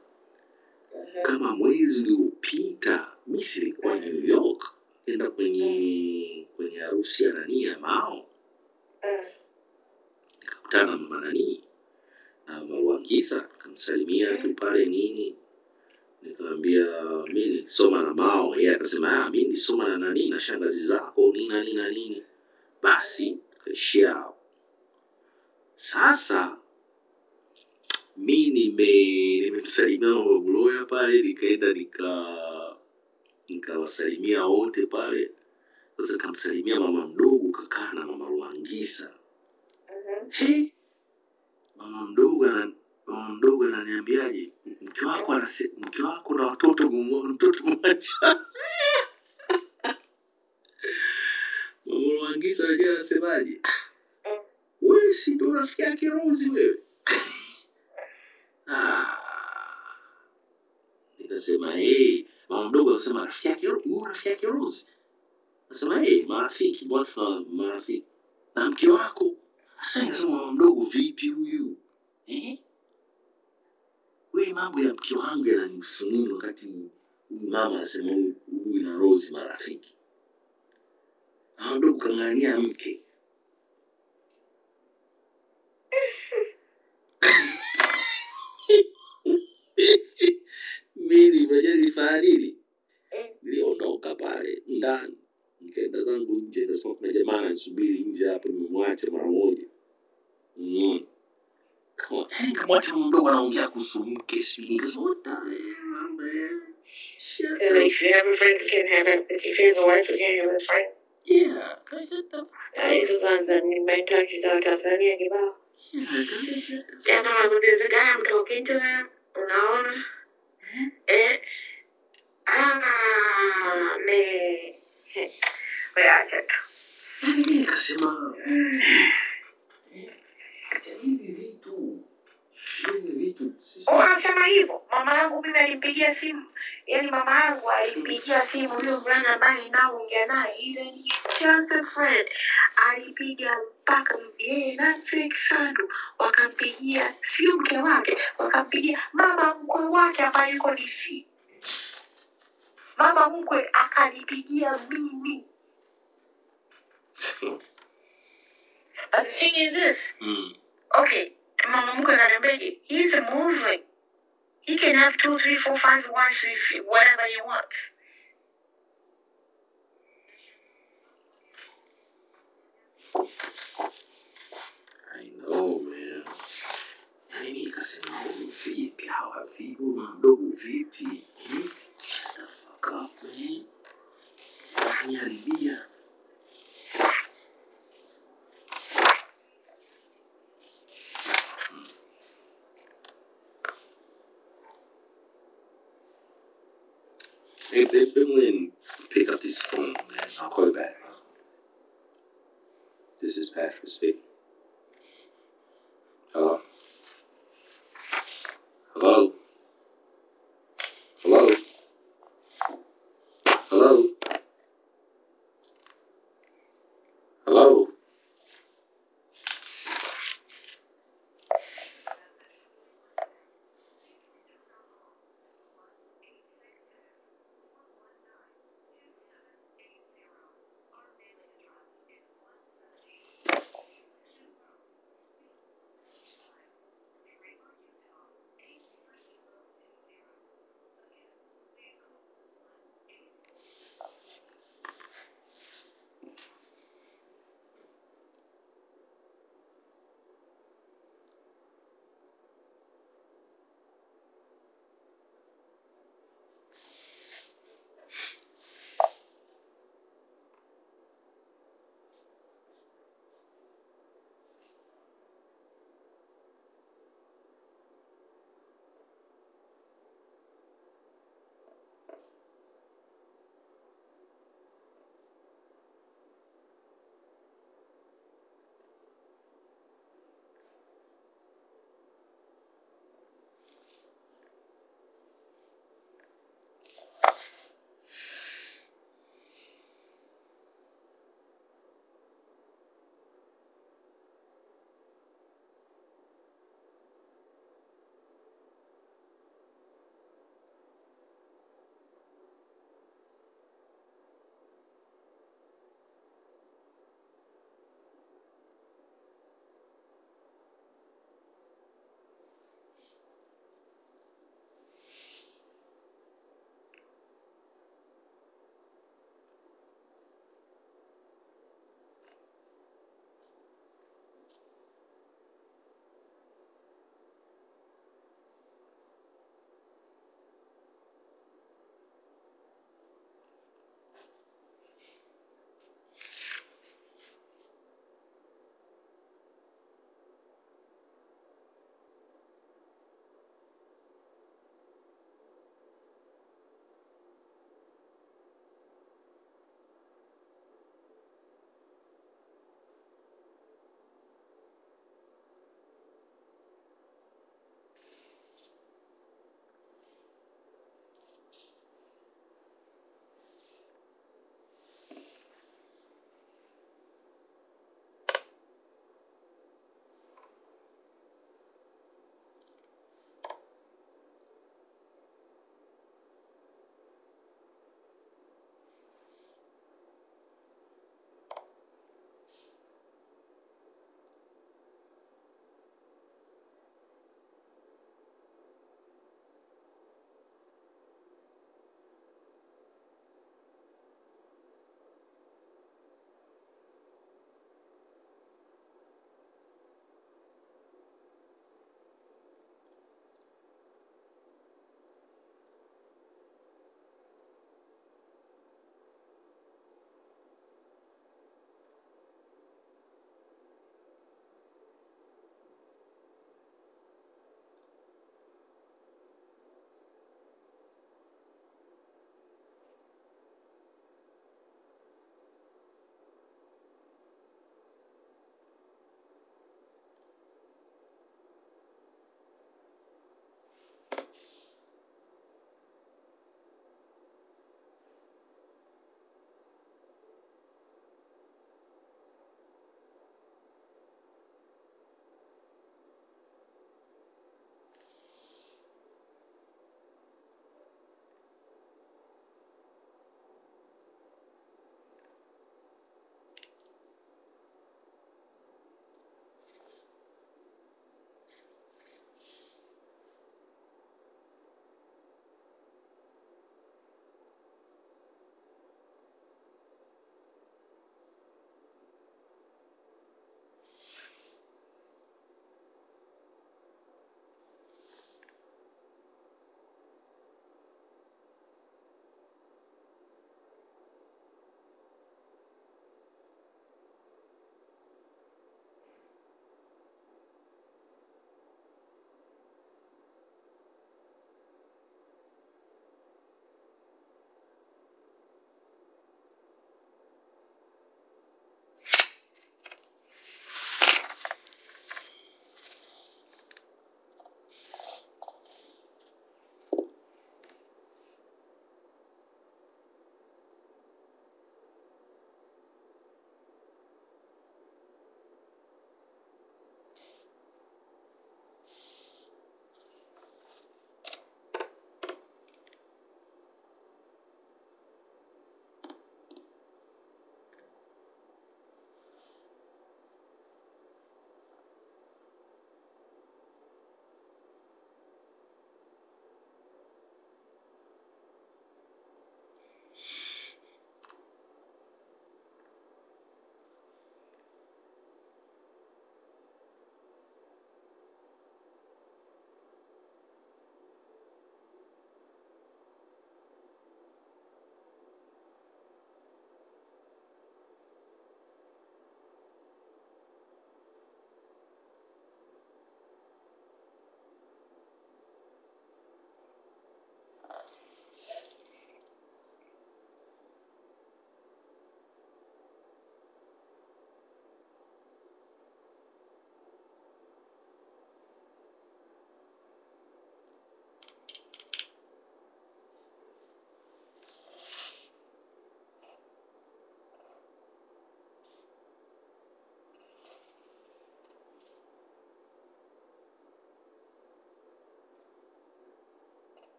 kama mwezi uliopita mimi silikuwa New York. Nenda kwenye harusi ya nani ya Mao. Nikakutana na mama nani na Marwangisa kamsalimia tu pale nini. Nikamwambia mimi nilisoma na Mao. Yeye akasema mimi nilisoma na nani na shangazi zako nini. Basi kaishia. Sasa mimi nimemsalimia wa Buloya pale nikaenda nikawasalimia wote pale. Sasa nikamsalimia mama mdogo kakaa na mama Rwangisa. Mama mdogo ananiambiaje? Mke wako na mtoto mmoja. Mama Rwangisa anasemaje? Wewe si ndo rafiki yake Rose wewe? Nikasema mama mdogo anasema rafiki yake Rose. Nasema marafiki marafiki. Na mke wako? Sasa nikasema mama mdogo vipi huyu? Wewe mambo ya mke wangu yananihusu nini wakati mama anasema huyu na Rose marafiki? Mama mdogo kangania mke. Mimi nilifanya niliondoka pale ndani nikaenda zangu nje, nikasema kuna jamaa ananisubiri nje hapo, nimemwacha mara moja. Kama mdogo anaongea kuhusu mke, sijui nikasema what the hell, man. Shut And if you have a friend, you can have it. If you have a wife, you can have a friend. Yeah. Shut the Hizo kwanza ni mahitaji za Tanzania kibao. There's a guy I'm talking to now. Unaona? Man. Weacha tu. Nikasema hivi vitu sisi. Unasema hivyo? Mama yangu mimi alipigia simu. Yaani mama yangu alipigia simu huyo mvulana ambaye ninaongea naye, ile ni just a friend. Alipiga mpaka yeye na Sandu wakampigia, sio mke wake, wakampigia mama mkwe wake ambaye yuko DC. Mama mkwe akanipigia mimi. But the thing is this. Okay, mama mkwe ananiambia he's a Muslim. He can have 2, 3, 4, 5 wives if whatever he wants. I know, man. Mimi nikasema vipi hawa vipi mdogo vipi? Shut the fuck up, man. Niharibia. Hey, Emily, pick up this phone, man. I'll call you back. This is Patrick speaking. Hello? Hello? Hello? Hello? Hello?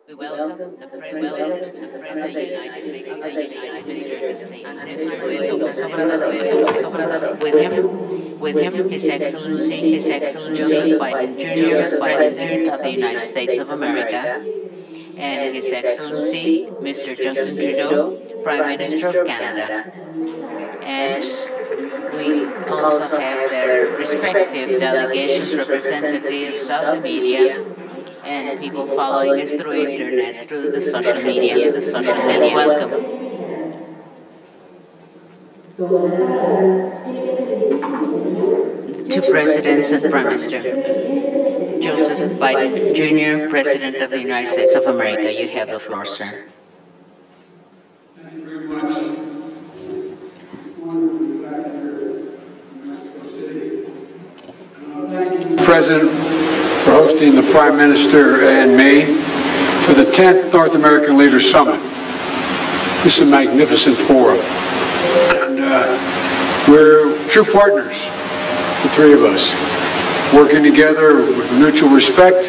We welcome the President of the United States, Mr. López Obrador. With him, His Excellency Joseph Biden Jr., President of the United States of America, and His Excellency Mr. Justin Trudeau, Prime Minister of Canada. And we also have their respective delegations, representatives of the media, and people following us through internet, through the social media. Let's welcome. Two presidents and Prime Minister. Joseph Biden Jr., President of the United States of America. You have the floor, sir. Thank you very much. It's wonderful to be back here in Mexico City. Thank you, President, for hosting the Prime Minister and me for the 10th North American Leaders Summit. This is a magnificent forum. And we're true partners, the three of us, working together with mutual respect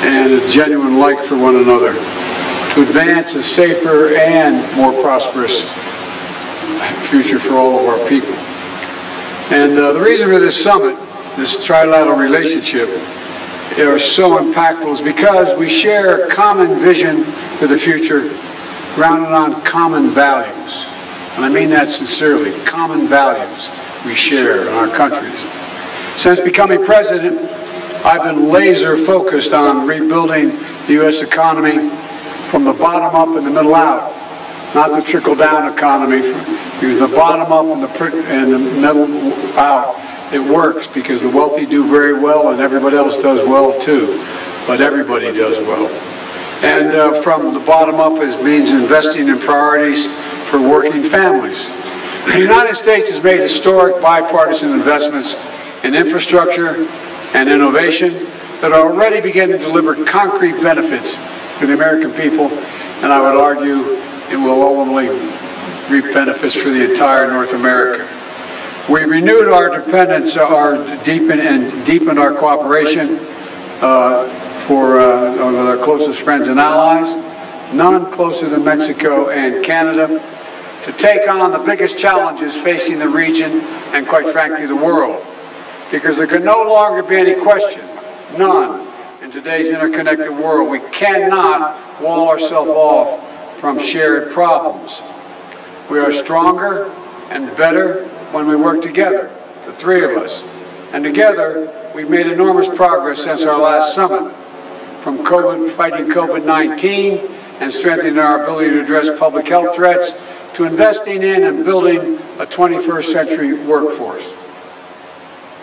and a genuine like for one another to advance a safer and more prosperous future for all of our people. And the reason for this summit, this trilateral relationship, are so impactful is because we share a common vision for the future grounded on common values. And I mean that sincerely, common values we share in our countries. Since becoming president, I've been laser focused on rebuilding the U.S. economy from the bottom up and the middle out, not the trickle-down economy. Because the bottom up and the middle out, it works because the wealthy do very well and everybody else does well too, but everybody does well. And from the bottom up means investing in priorities for working families. The United States has made historic bipartisan investments in infrastructure and innovation that are already beginning to deliver concrete benefits to the American people, and I would argue it will ultimately reap benefits for the entire North America. We renewed our dependence, deepened our cooperation with our closest friends and allies, none closer than Mexico and Canada, to take on the biggest challenges facing the region and, quite frankly, the world. Because there can no longer be any question, none, in today's interconnected world. We cannot wall ourselves off from shared problems. We are stronger and better when we work together, the three of us. And together, we've made enormous progress since our last summit, from fighting COVID-19 and strengthening our ability to address public health threats, to investing in and building a 21st century workforce.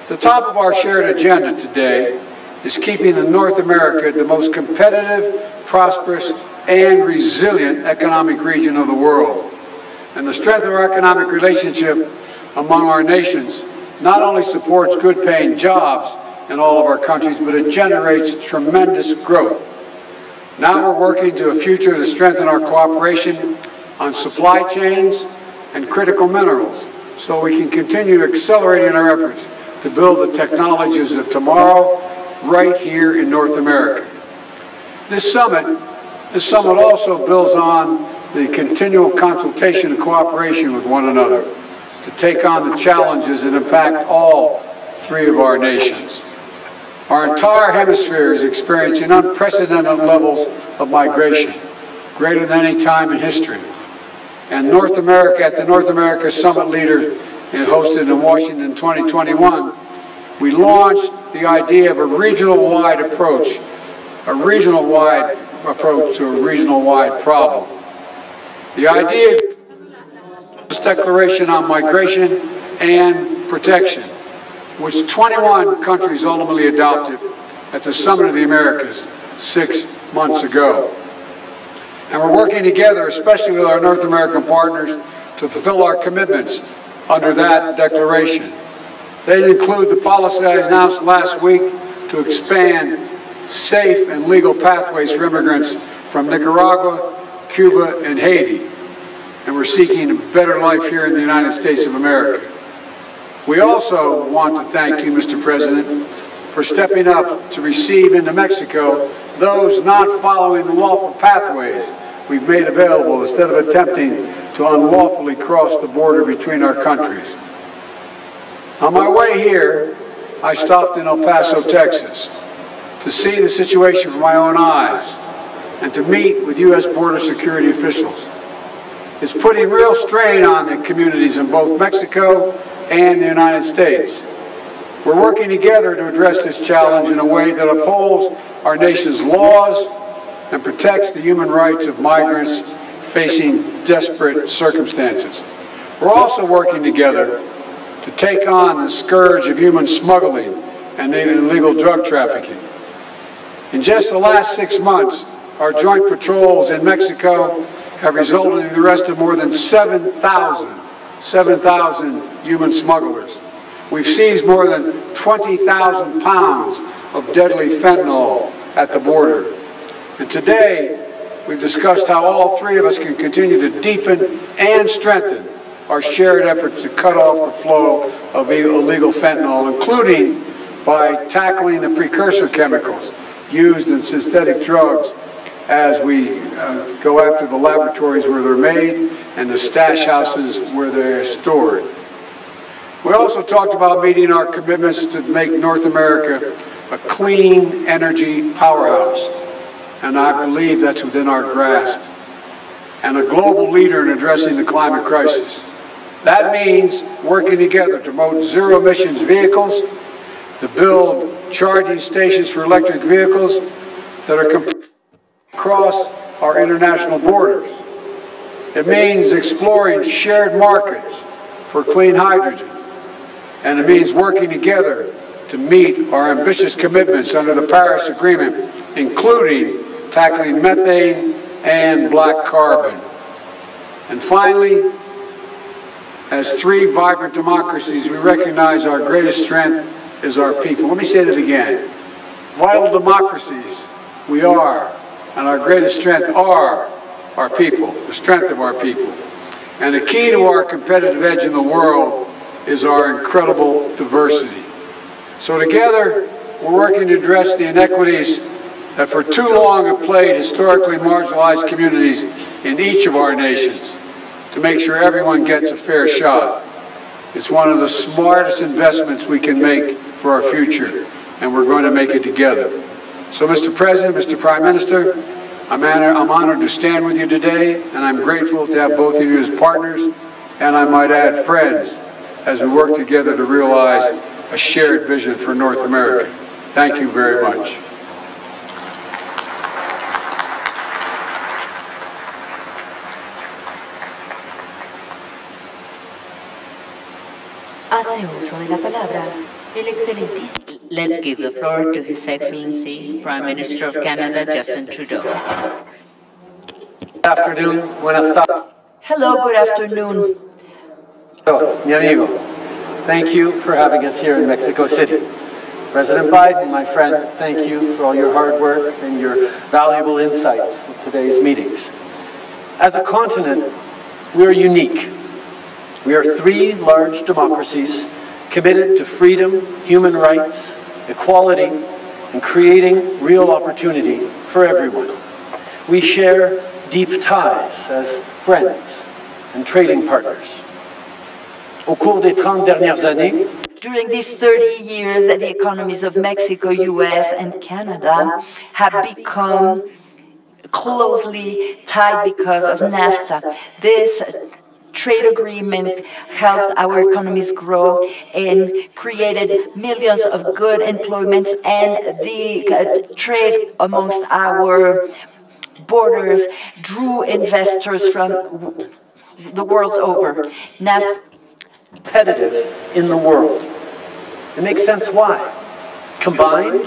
The top of our shared agenda today is keeping North America the most competitive, prosperous, and resilient economic region of the world. And the strength of our economic relationship among our nations not only supports good-paying jobs in all of our countries, but it generates tremendous growth. Now we're working to a future to strengthen our cooperation on supply chains and critical minerals, so we can continue accelerating our efforts to build the technologies of tomorrow right here in North America. This summit also builds on the continual consultation and cooperation with one another to take on the challenges that impact all three of our nations. Our entire hemisphere is experiencing unprecedented levels of migration, greater than any time in history. And North America, at the North America Summit Leader hosted in Washington in 2021, we launched the idea of a regional-wide approach to a regional-wide problem. The idea of this declaration on migration and protection, which 21 countries ultimately adopted at the Summit of the Americas 6 months ago. And we're working together, especially with our North American partners, to fulfill our commitments under that declaration. They include the policy I announced last week to expand safe and legal pathways for immigrants from Nicaragua, Cuba, and Haiti. And we're seeking a better life here in the United States of America. We also want to thank you, Mr. President, for stepping up to receive into Mexico those not following the lawful pathways we've made available instead of attempting to unlawfully cross the border between our countries. On my way here, I stopped in El Paso, Texas, to see the situation with my own eyes and to meet with U.S. border security officials. It's putting real strain on the communities in both Mexico and the United States. We're working together to address this challenge in a way that upholds our nation's laws and protects the human rights of migrants facing desperate circumstances. We're also working together to take on the scourge of human smuggling and illegal drug trafficking. In just the last 6 months, our joint patrols in Mexico have resulted in the arrest of more than 7,000 human smugglers. We've seized more than 20,000 pounds of deadly fentanyl at the border. And today, we've discussed how all three of us can continue to deepen and strengthen our shared efforts to cut off the flow of illegal fentanyl, including by tackling the precursor chemicals used in synthetic drugs as we go after the laboratories where they're made and the stash houses where they're stored. We also talked about meeting our commitments to make North America a clean energy powerhouse, and I believe that's within our grasp, and a global leader in addressing the climate crisis. That means working together to promote zero-emissions vehicles, to build charging stations for electric vehicles that are across our international borders. It means exploring shared markets for clean hydrogen, and it means working together to meet our ambitious commitments under the Paris Agreement, including tackling methane and black carbon. And finally, as three vibrant democracies, we recognize our greatest strength is our people. Let me say that again. Vital democracies we are, and our greatest strength are our people, the strength of our people. And the key to our competitive edge in the world is our incredible diversity. So together, we're working to address the inequities that for too long have plagued historically marginalized communities in each of our nations, to make sure everyone gets a fair shot. It's one of the smartest investments we can make for our future, and we're going to make it together. So, Mr. President, Mr. Prime Minister, I'm honored to stand with you today, and I'm grateful to have both of you as partners, and I might add friends, as we work together to realize a shared vision for North America. Thank you very much. Hace uso de la palabra el excelentísimo. Let's give the floor to His Excellency, Prime Minister of Canada, Justin Trudeau. Good afternoon. Buenas tardes. Hello, good afternoon. Oh, mi amigo, thank you for having us here in Mexico City. President Biden, my friend, thank you for all your hard work and your valuable insights in today's meetings. As a continent, we are unique. We are three large democracies committed to freedom, human rights, equality, and creating real opportunity for everyone. We share deep ties as friends and trading partners. Au cours des 30 dernières années, during these 30 years, the economies of Mexico, US, and Canada have become closely tied because of NAFTA. This trade agreement helped our economies grow and created millions of good employments, and the trade amongst our borders drew investors from the world over. Now, competitive in the world. It makes sense why. Combined,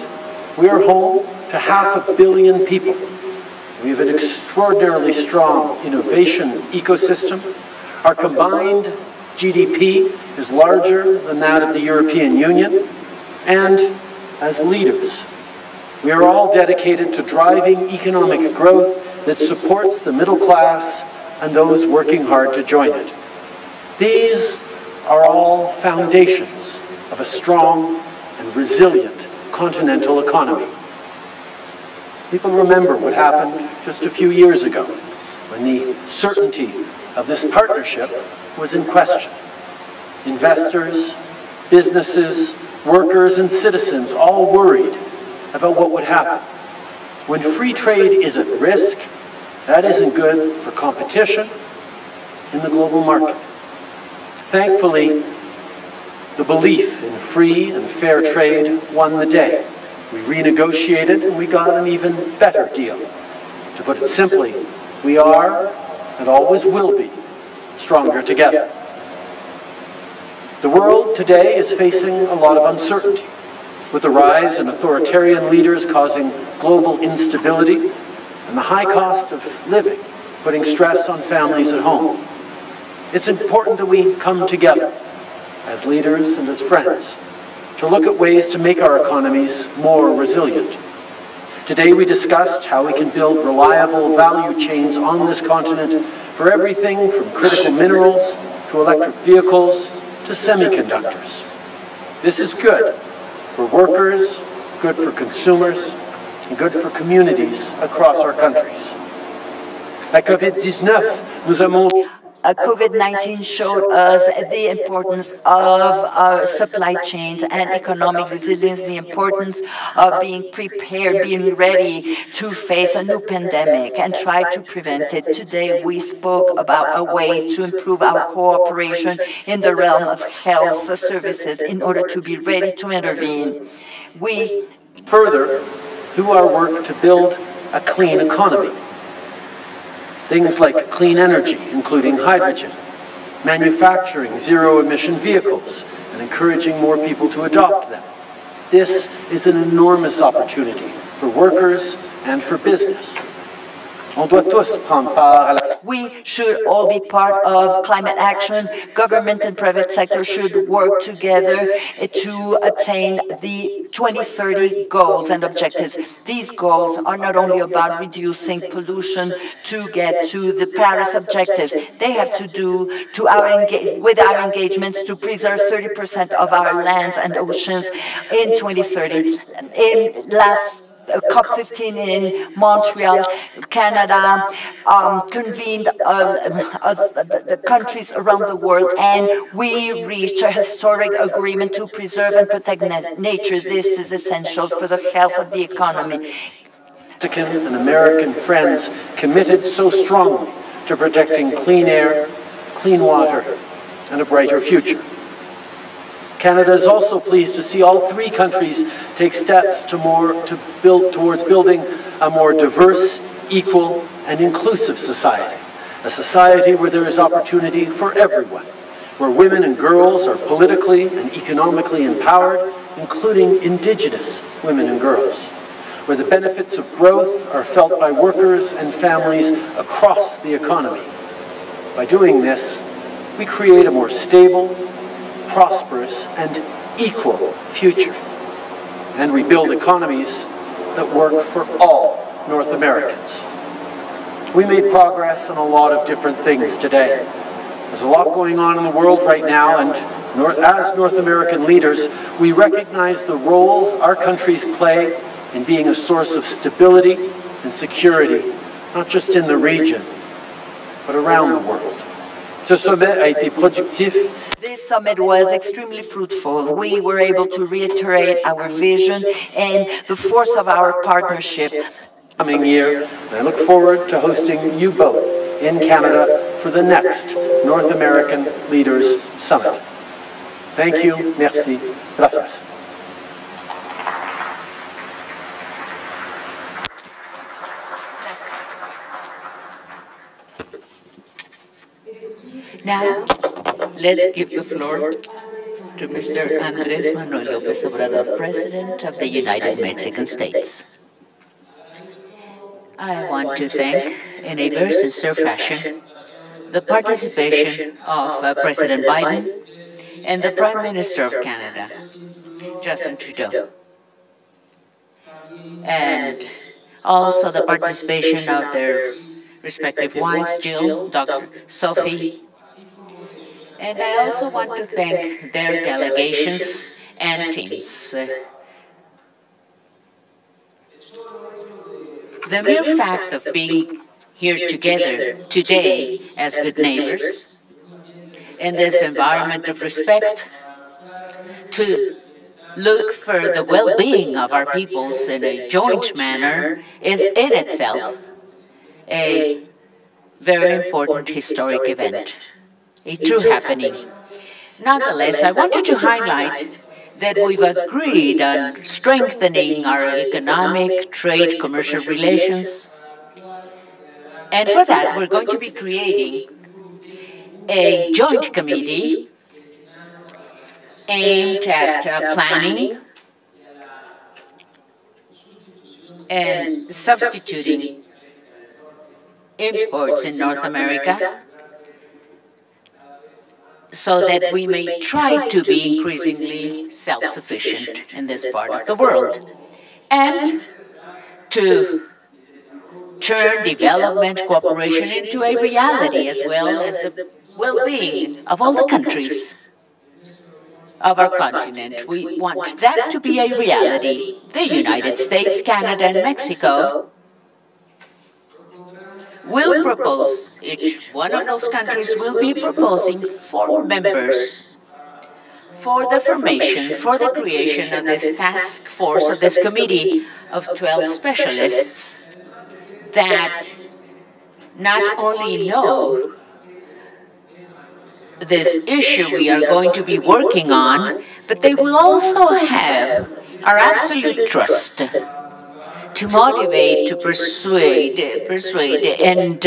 we are home to 500 million people. We have an extraordinarily strong innovation ecosystem. Our combined GDP is larger than that of the European Union, and as leaders, we are all dedicated to driving economic growth that supports the middle class and those working hard to join it. These are all foundations of a strong and resilient continental economy. People remember what happened just a few years ago when the certainty of this partnership was in question. Investors, businesses, workers, and citizens all worried about what would happen. When free trade is at risk, that isn't good for competition in the global market. Thankfully, the belief in free and fair trade won the day. We renegotiated and we got an even better deal. To put it simply, we are, and always will be, stronger together. The world today is facing a lot of uncertainty, with the rise in authoritarian leaders causing global instability and the high cost of living putting stress on families at home. It's important that we come together as leaders and as friends to look at ways to make our economies more resilient. Today we discussed how we can build reliable value chains on this continent for everything from critical minerals to electric vehicles to semiconductors. This is good for workers, good for consumers, and good for communities across our countries. La COVID-19 nous a montré COVID-19 showed us the importance of supply chains and economic resilience, the importance of being prepared, being ready to face a new pandemic and try to prevent it. Today, we spoke about a way to improve our cooperation in the realm of health services in order to be ready to intervene. We further, through our work to build a clean economy, things like clean energy, including hydrogen, manufacturing zero-emission vehicles, and encouraging more people to adopt them. This is an enormous opportunity for workers and for business. We should all be part of climate action. Government and private sector should work together to attain the 2030 goals and objectives. These goals are not only about reducing pollution to get to the Paris objectives. They have to do with our engagements to preserve 30% of our lands and oceans in 2030. In COP15 in Montreal, Canada, convened the countries around the world, and we reached a historic agreement to preserve and protect nature. This is essential for the health of the economy. Mexican and American friends committed so strongly to protecting clean air, clean water, and a brighter future. Canada is also pleased to see all three countries take steps towards building a more diverse, equal, and inclusive society. A society where there is opportunity for everyone, where women and girls are politically and economically empowered, including Indigenous women and girls, where the benefits of growth are felt by workers and families across the economy. By doing this, we create a more stable, prosperous, and equal future. And we build economies that work for all North Americans. We made progress on a lot of different things today. There's a lot going on in the world right now, and as North American leaders, we recognize the roles our countries play in being a source of stability and security, not just in the region, but around the world. Ce sommet a été productif. This summit was extremely fruitful. We were able to reiterate our vision and the force of our partnership. Coming year, I look forward to hosting you both in Canada for the next North American Leaders Summit. Thank you. Merci. Gracias. Now, let's give the floor to Mr. Andrés Manuel López Obrador, President of the United Mexican States. I want to thank, in a very sincere fashion, the participation of President Biden and the Prime Minister of Canada, Justin Trudeau, and also the participation of their respective wives, Jill, Dr. Sophie, and I also want to thank their delegations and teams. The mere fact of being here together today as good neighbors in this environment of respect to look for the well-being of our peoples in a joint manner is in itself a very important historic event, a true happening. Nonetheless, I wanted to highlight that we've agreed on strengthening our economic, trade, commercial relations. And for that, we're going to be creating a joint committee aimed at planning and substituting imports in North America so that we may try to be increasingly self-sufficient in this part of the world, and to turn development cooperation into a reality, as well as the well-being of all the countries of our continent. We want that to be a reality. The United States, Canada, and Mexico will propose, each one of those countries will be proposing 4 members for the formation, for the creation of this task force, of this committee of 12 specialists that not only know this issue we are going to be working on, but they will also have our absolute trust to motivate, to persuade, and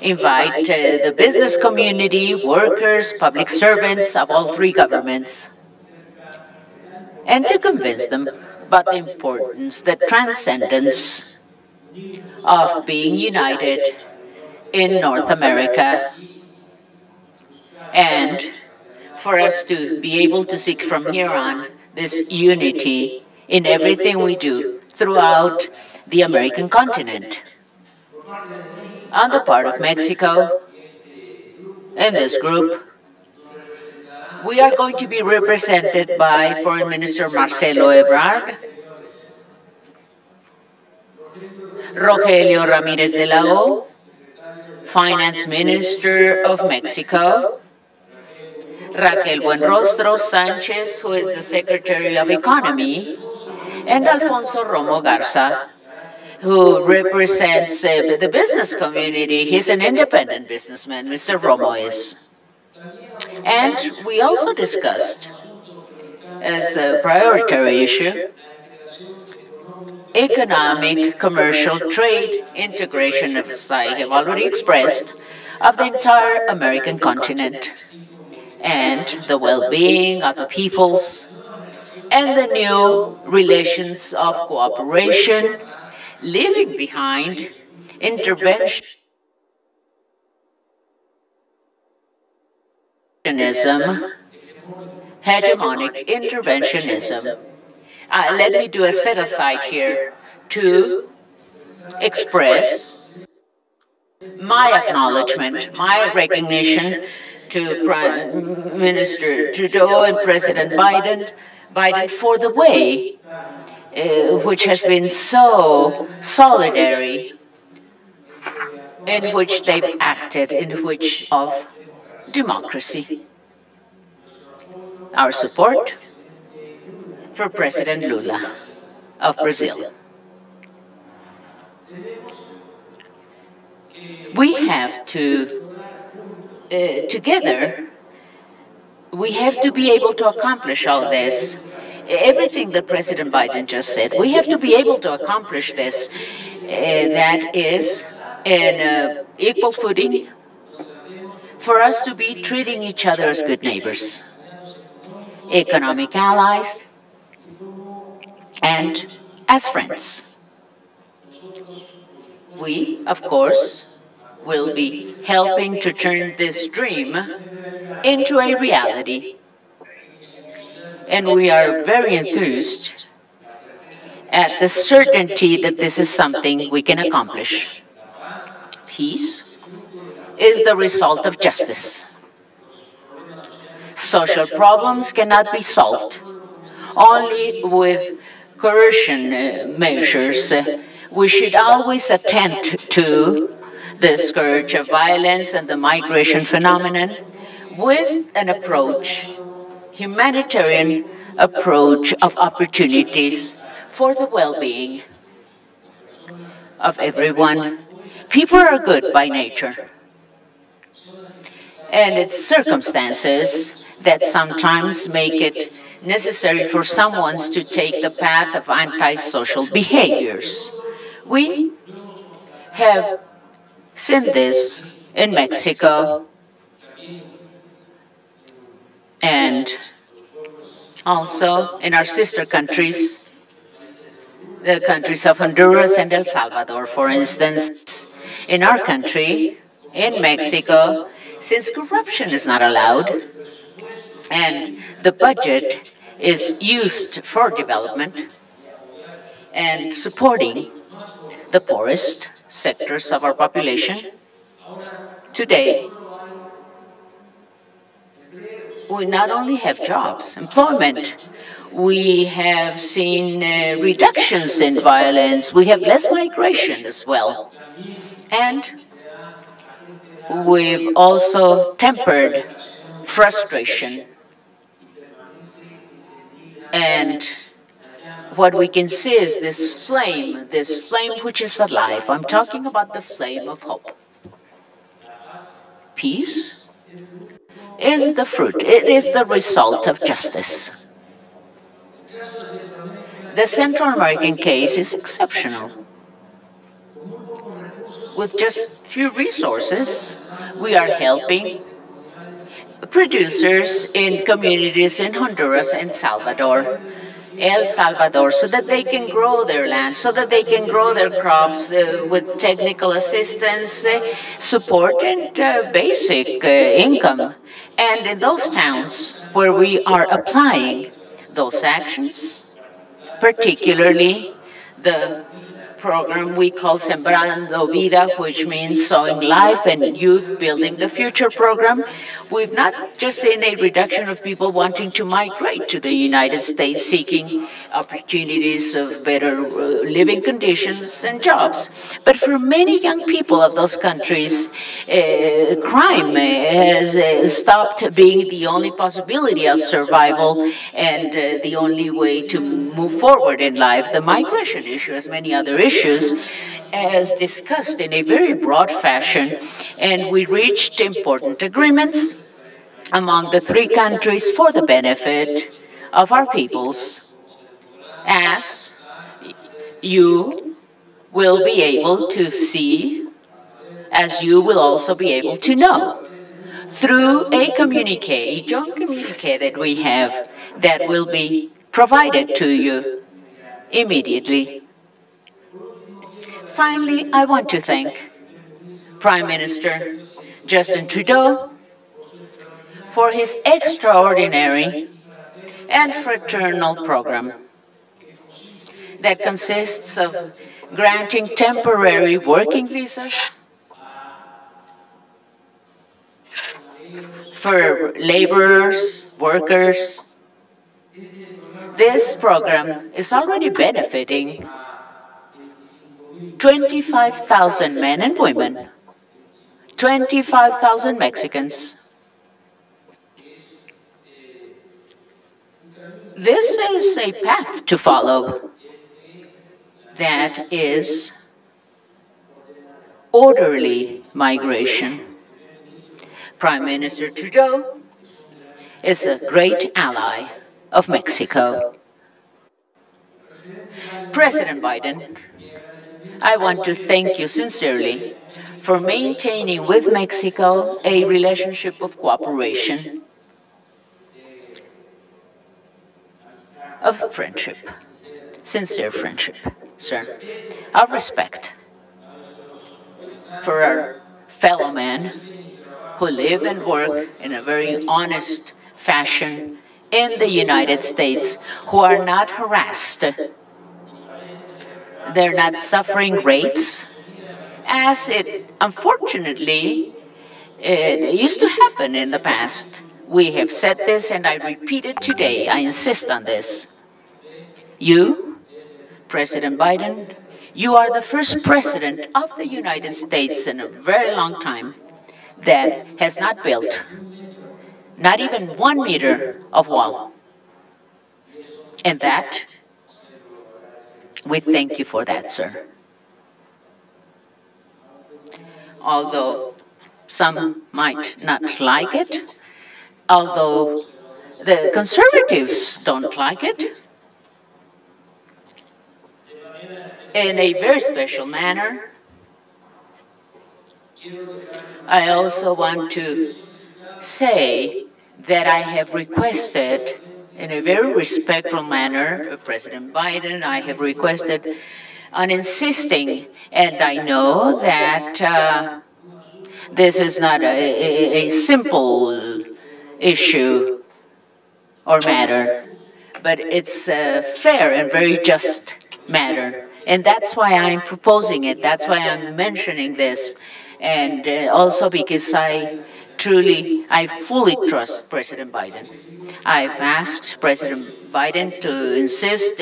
invite the business community, workers, public servants of all 3 governments, and to convince them about the importance, the transcendence of being united in North America, and for us to be able to seek from here on this unity in everything we do throughout the American continent. On the part of Mexico, in this group, we are going to be represented by Foreign Minister Marcelo Ebrard, Rogelio Ramírez de la O, Finance Minister of Mexico, Raquel Buenrostro Sanchez, who is the Secretary of Economy, and Alfonso Romo Garza, who represents the business community. He's an independent businessman, Mr. Romo is. And we also discussed, as a priority issue, economic, commercial, trade integration, as I have already expressed, of the entire American continent, and the well-being of the peoples, and the new relations of cooperation, leaving behind interventionism, hegemonic interventionism. Let me do a set-aside here to express my acknowledgement, my recognition to Prime Minister Trudeau and President Biden for the way which has been so solidary, in which they've acted, in which of democracy. Our support for President Lula of Brazil. We have to, together, we have to be able to accomplish all this. Everything that President Biden just said, we have to be able to accomplish this. That is an equal footing for us to be treating each other as good neighbors, economic allies, and as friends. We, of course, will be helping to turn this dream into a reality. And we are very enthused at the certainty that this is something we can accomplish. Peace is the result of justice. Social problems cannot be solved only with coercion measures. We should always attend to the scourge of violence and the migration phenomenon with an approach, humanitarian approach of opportunities for the well-being of everyone. People are good by nature, and it's circumstances that sometimes make it necessary for someone to take the path of antisocial behaviors. We have seen this in Mexico and also in our sister countries, the countries of Honduras and El Salvador, for instance. In our country, in Mexico, since corruption is not allowed and the budget is used for development and supporting the poorest sectors of our population, today we not only have jobs, employment, we have seen reductions in violence, we have less migration as well. And we've also tempered frustration. And what we can see is this flame which is alive. I'm talking about the flame of hope. Peace is the fruit, it is the result of justice. The Central American case is exceptional. With just few resources, we are helping producers in communities in Honduras and El Salvador, so that they can grow their land, so that they can grow their crops with technical assistance, support, and basic income. And in those towns where we are applying those actions, particularly the program we call Sembrando Vida, which means sowing life, and Youth Building the Future program, we've not just seen a reduction of people wanting to migrate to the United States seeking opportunities of better living conditions and jobs, but for many young people of those countries, crime has stopped being the only possibility of survival and the only way to move forward in life. The migration issue, as many other issues, as discussed in a very broad fashion, and we reached important agreements among the three countries for the benefit of our peoples, as you will be able to see, as you will also be able to know, through a communique, a joint communique that we have that will be provided to you immediately. Finally, I want to thank Prime Minister Justin Trudeau for his extraordinary and fraternal program that consists of granting temporary working visas for laborers, workers. This program is already benefiting 25,000 men and women, 25,000 Mexicans. This is a path to follow that is orderly migration. Prime Minister Trudeau is a great ally of Mexico. President Biden, I want to thank you sincerely for maintaining with Mexico a relationship of cooperation, of friendship, sincere friendship, sir, of respect for our fellow men who live and work in a very honest fashion in the United States, who are not harassed. They're not suffering rates, as it unfortunately it used to happen in the past. We have said this, and I repeat it today. I insist on this. You, President Biden, You are the first president of the United States in a very long time that has not built not even 1 meter of wall. And that, we thank you for that, sir. Although some might not like it, although the conservatives don't like it, in a very special manner, I also want to say that I have requested, in a very respectful manner, of President Biden, I have requested on insisting, and I know that this is not a simple issue or matter, but it's a fair and very just matter. And that's why I'm proposing it. That's why I'm mentioning this. And also because I fully trust President Biden. I've asked President Biden to insist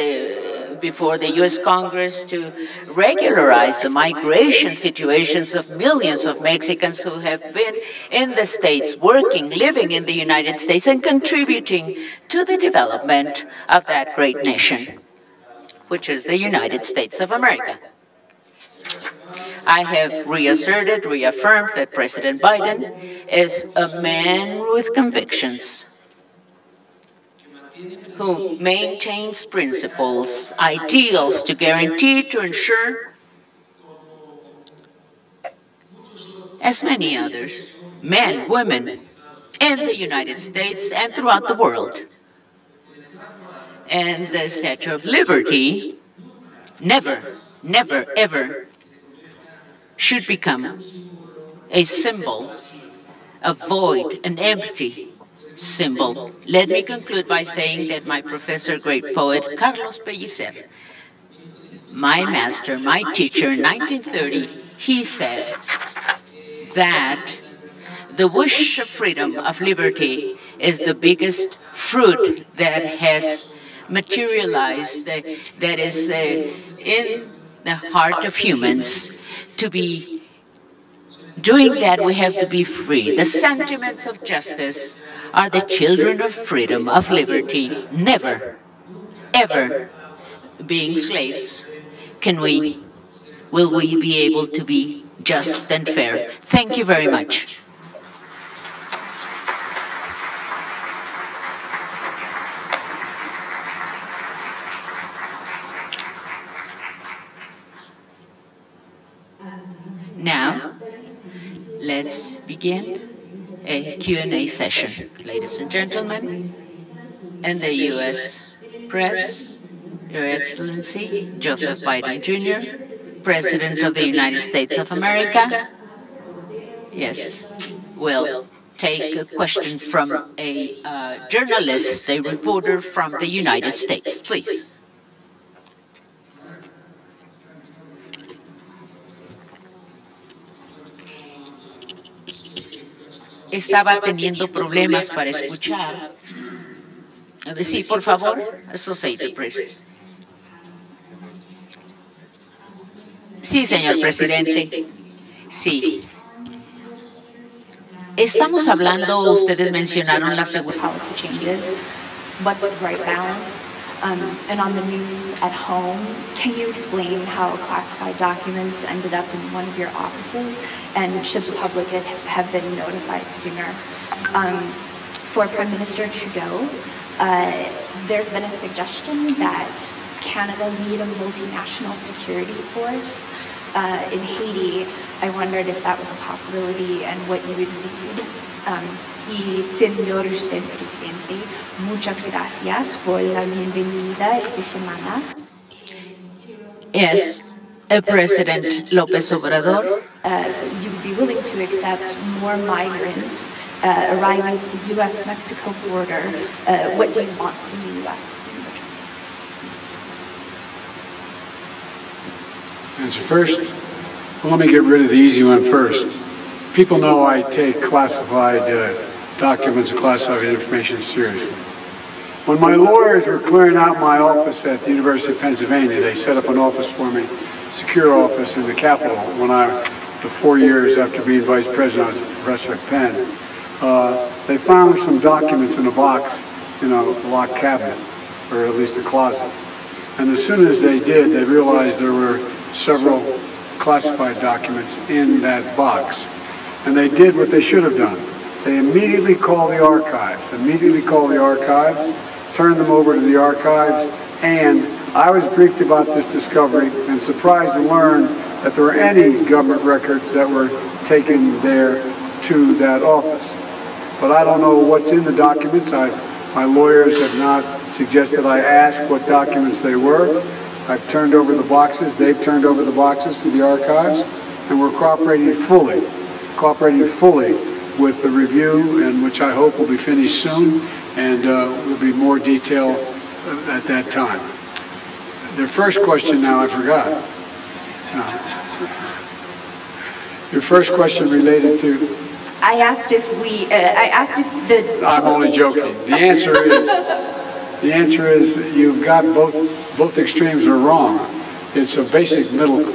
before the U.S. Congress to regularize the migration situations of millions of Mexicans who have been in the States, working, living in the United States, and contributing to the development of that great nation, which is the United States of America. I have reaffirmed that President Biden is a man with convictions, who maintains principles, ideals to guarantee, to ensure, as many others, men, women, in the United States and throughout the world. And the Statue of Liberty never, never, ever should become a symbol, a void, an empty symbol. Let me conclude by saying that my professor, great poet, Carlos Pellicer, my master, my teacher in 1930, he said that the wish of freedom, of liberty, is the biggest fruit that has materialized, that is in the heart of humans. To be doing that, we have to be free. The sentiments of justice are the children of freedom, of liberty. Never, ever being slaves will we be able to be just and fair. Thank you very much. Now, let's begin a Q&A session. Ladies and gentlemen, and the U.S. Press, Your Excellency, Joseph Biden Jr., President of the United States of America, yes, will take a question from a journalist, a reporter from the United States, please. Estaba teniendo problemas para escuchar. Sí, por favor, Associated Press. Sí, señor presidente. Sí. Estamos hablando, ustedes mencionaron la seguridad. What's the right balance? And on the news at home, can you explain how classified documents ended up in one of your offices, and should the public have been notified sooner? For Prime Minister Trudeau, there's been a suggestion that Canada lead a multinational security force in Haiti. I wondered if that was a possibility and what you would lead. Y señor usted presidente, muchas gracias por la bienvenida esta semana. Yes, President López Obrador. You would be willing to accept more migrants arriving to the U.S.-Mexico border. What do you want from the U.S. in return? Answer first. Well, let me get rid of the easy one first. People know I take classified documents and classified information seriously. When my lawyers were clearing out my office at the University of Pennsylvania, they set up an office for me secure office in the Capitol when the 4 years after being vice president, I was a professor at Penn. They found some documents in a box in a locked cabinet, or at least a closet. And as soon as they did, they realized there were several classified documents in that box. And they did what they should have done. They immediately called the archives, turned them over to the archives, and I was briefed about this discovery and surprised to learn that there were any government records that were taken there to that office. But I don't know what's in the documents. My lawyers have not suggested I ask what documents they were. I've turned over the boxes, they've turned over the boxes to the archives, and we're cooperating fully with the review, and which I hope will be finished soon, and will be more detail at that time. The first question now I forgot. Your first question related to? I asked if the... I'm only joking. The answer is you've got both extremes are wrong. It's a basic middle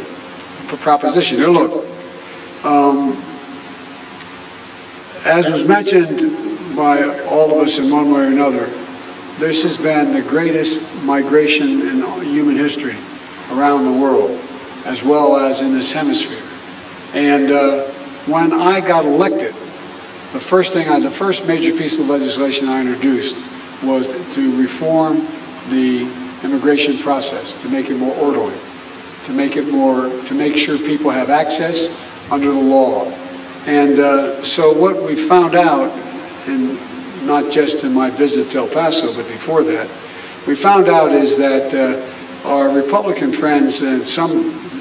proposition. Here, look. As was mentioned by all of us in one way or another, this has been the greatest migration in human history around the world, as well as in this hemisphere. And when I got elected, the first major piece of legislation I introduced was to reform the immigration process, to make it more orderly, to make sure people have access under the law. And so what we found out, and not just in my visit to El Paso, but before that, we found out is that our Republican friends and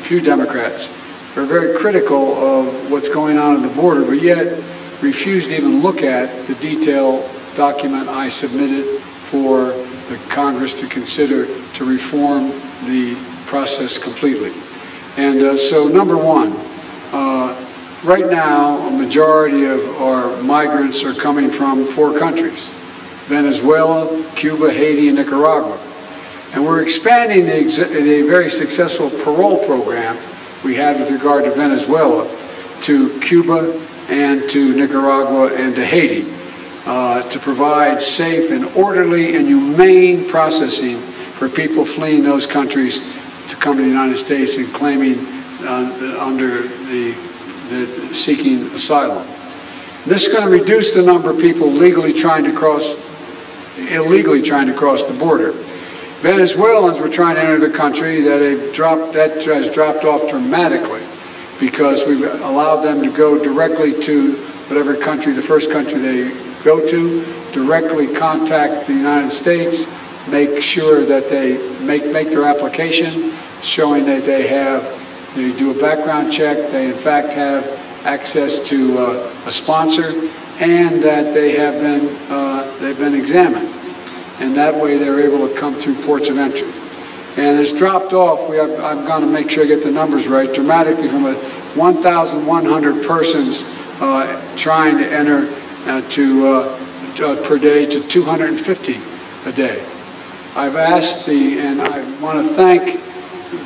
few Democrats are very critical of what's going on at the border, but yet refused to even look at the detailed document I submitted for the Congress to consider to reform the process completely. And so number one, right now a majority of our migrants are coming from 4 countries: Venezuela, Cuba, Haiti, and Nicaragua. And we're expanding the very successful parole program we had with regard to Venezuela to Cuba and to Nicaragua and to Haiti to provide safe and orderly and humane processing for people fleeing those countries to come to the United States and claiming seeking asylum. This is going to reduce the number of people illegally trying to cross the border. Venezuelans were trying to enter the country, that has dropped off dramatically, because we've allowed them to go directly to whatever country, the first country they go to, directly contact the United States, make sure that they make their application, showing that they do a background check, they in fact have access to a sponsor, and that they've been examined. And that way they're able to come through ports of entry. And it's dropped off, I'm going to make sure I get the numbers right, dramatically from 1,100 persons trying to enter per day to 250 a day. I've asked and I want to thank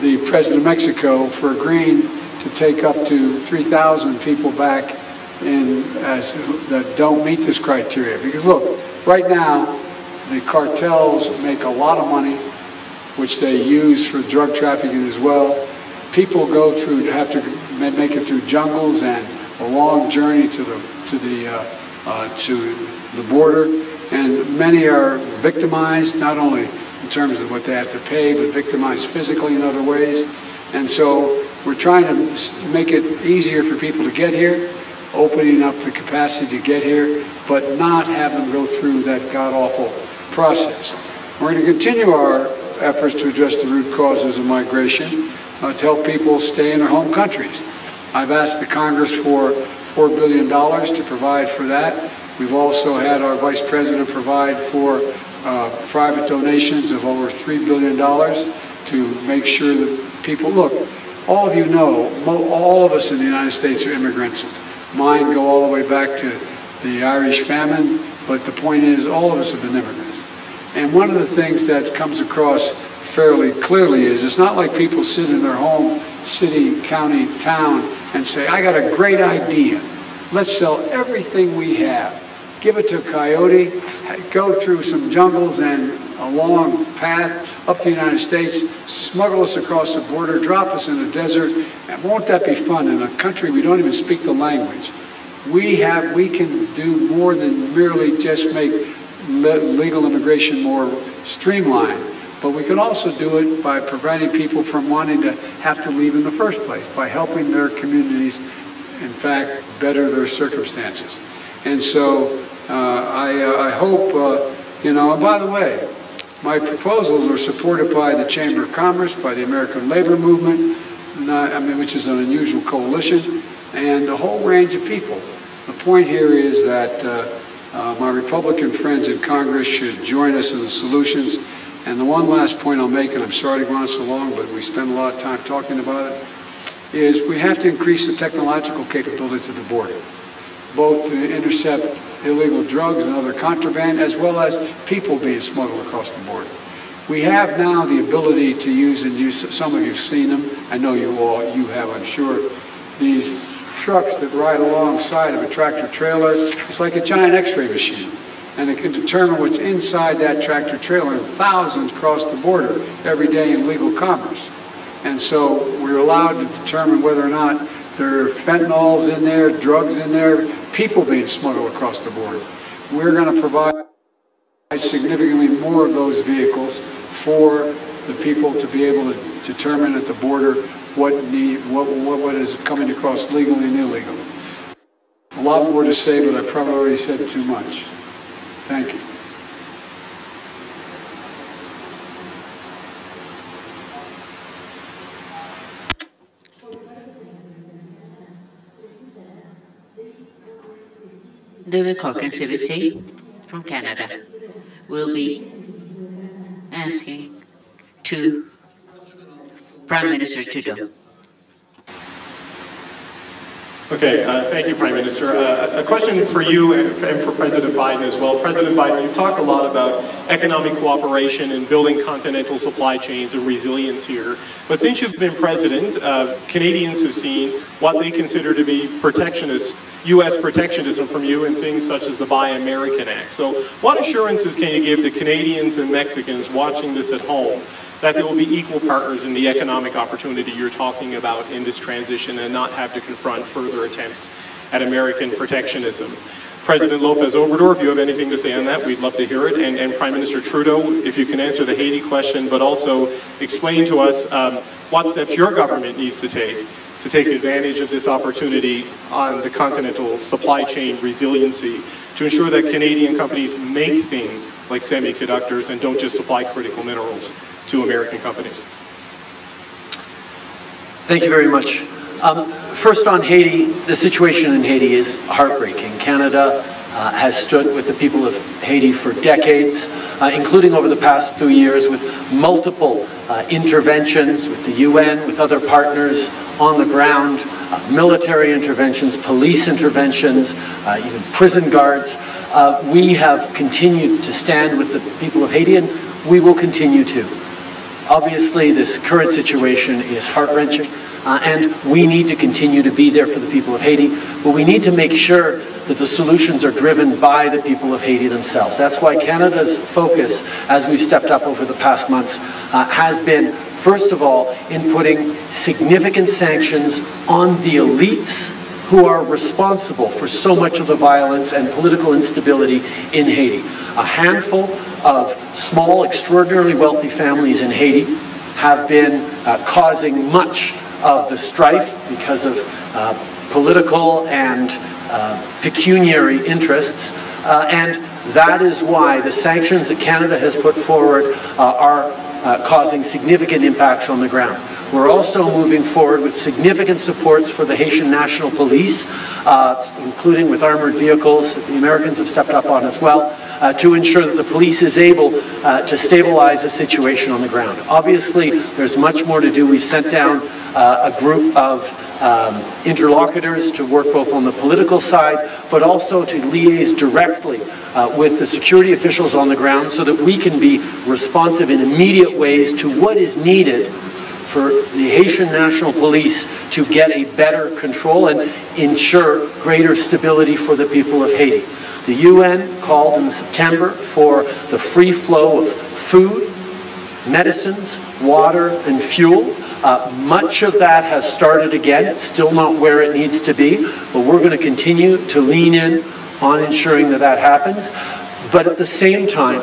the President of Mexico for agreeing to take up to 3,000 people back that don't meet this criteria. Because look, right now, the cartels make a lot of money, which they use for drug trafficking as well. People have to make it through jungles and a long journey to the border, and many are victimized, not only in terms of what they have to pay, but victimized physically in other ways. And so we're trying to make it easier for people to get here, opening up the capacity to get here, but not have them go through that god-awful process. We're going to continue our efforts to address the root causes of migration, to help people stay in their home countries. I've asked the Congress for $4 billion to provide for that. We've also had our Vice President provide for private donations of over $3 billion to make sure that people, look, all of you know, all of us in the United States are immigrants. Mine go all the way back to the Irish famine, but the point is all of us have been immigrants. And one of the things that comes across fairly clearly is it's not like people sit in their home city, county, town, and say, I got a great idea. Let's sell everything we have. Give it to a coyote, go through some jungles and a long path up to the United States, smuggle us across the border, drop us in the desert, and won't that be fun in a country we don't even speak the language? We can do more than merely just make legal immigration more streamlined, but we can also do it by preventing people from wanting to have to leave in the first place, by helping their communities, in fact, better their circumstances. And so I hope, and by the way, my proposals are supported by the Chamber of Commerce, by the American Labor Movement, which is an unusual coalition, and a whole range of people. The point here is that my Republican friends in Congress should join us in the solutions. And the one last point I'll make, and I'm sorry to go on so long, but we spend a lot of time talking about it, is we have to increase the technological capabilities of the border, both to intercept illegal drugs and other contraband, as well as people being smuggled across the border. We have now the ability to use, and some of you have seen them, I know you have, I'm sure, these trucks that ride alongside of a tractor trailer. It's like a giant x-ray machine, and it can determine what's inside that tractor trailer, and thousands cross the border every day in legal commerce. And so we're allowed to determine whether or not there are fentanyls in there, drugs in there, people being smuggled across the border. We're going to provide significantly more of those vehicles for the people to be able to determine at the border what is coming across legally and illegally. A lot more to say, but I probably already said too much. Thank you. David Corcoran, CBC, from Canada, will be asking to Prime Minister Trudeau. Okay, thank you, Prime Minister. A question for you and for President Biden as well. President Biden, you've talked a lot about economic cooperation and building continental supply chains and resilience here. But since you've been president, Canadians have seen what they consider to be protectionist, U.S. protectionism from you in things such as the Buy American Act. So what assurances can you give to Canadians and Mexicans watching this at home that they will be equal partners in the economic opportunity you're talking about in this transition and not have to confront further attempts at American protectionism? President López Obrador, if you have anything to say on that, we'd love to hear it. And Prime Minister Trudeau, if you can answer the Haiti question, but also explain to us what steps your government needs to take advantage of this opportunity on the continental supply chain resiliency to ensure that Canadian companies make things like semiconductors and don't just supply critical minerals to American companies. Thank you very much. First on Haiti, the situation in Haiti is heartbreaking. Canada has stood with the people of Haiti for decades, including over the past 2 years with multiple interventions with the UN, with other partners on the ground, military interventions, police interventions, even prison guards. We have continued to stand with the people of Haiti, and we will continue to. Obviously, this current situation is heart-wrenching, and we need to continue to be there for the people of Haiti, but we need to make sure that the solutions are driven by the people of Haiti themselves. That's why Canada's focus, as we've stepped up over the past months, has been, first of all, in putting significant sanctions on the elites who are responsible for so much of the violence and political instability in Haiti. A handful of small, extraordinarily wealthy families in Haiti have been causing much of the strife because of political and pecuniary interests, and that is why the sanctions that Canada has put forward are causing significant impacts on the ground. We're also moving forward with significant supports for the Haitian National Police, including with armored vehicles that the Americans have stepped up on as well, to ensure that the police is able to stabilize the situation on the ground. Obviously, there's much more to do. We've sent down a group of interlocutors to work both on the political side, but also to liaise directly with the security officials on the ground so that we can be responsive in immediate ways to what is needed for the Haitian National Police to get a better control and ensure greater stability for the people of Haiti. The UN called in September for the free flow of food, medicines, water, and fuel. Much of that has started again. It's still not where it needs to be, but we're going to continue to lean in on ensuring that that happens. But at the same time,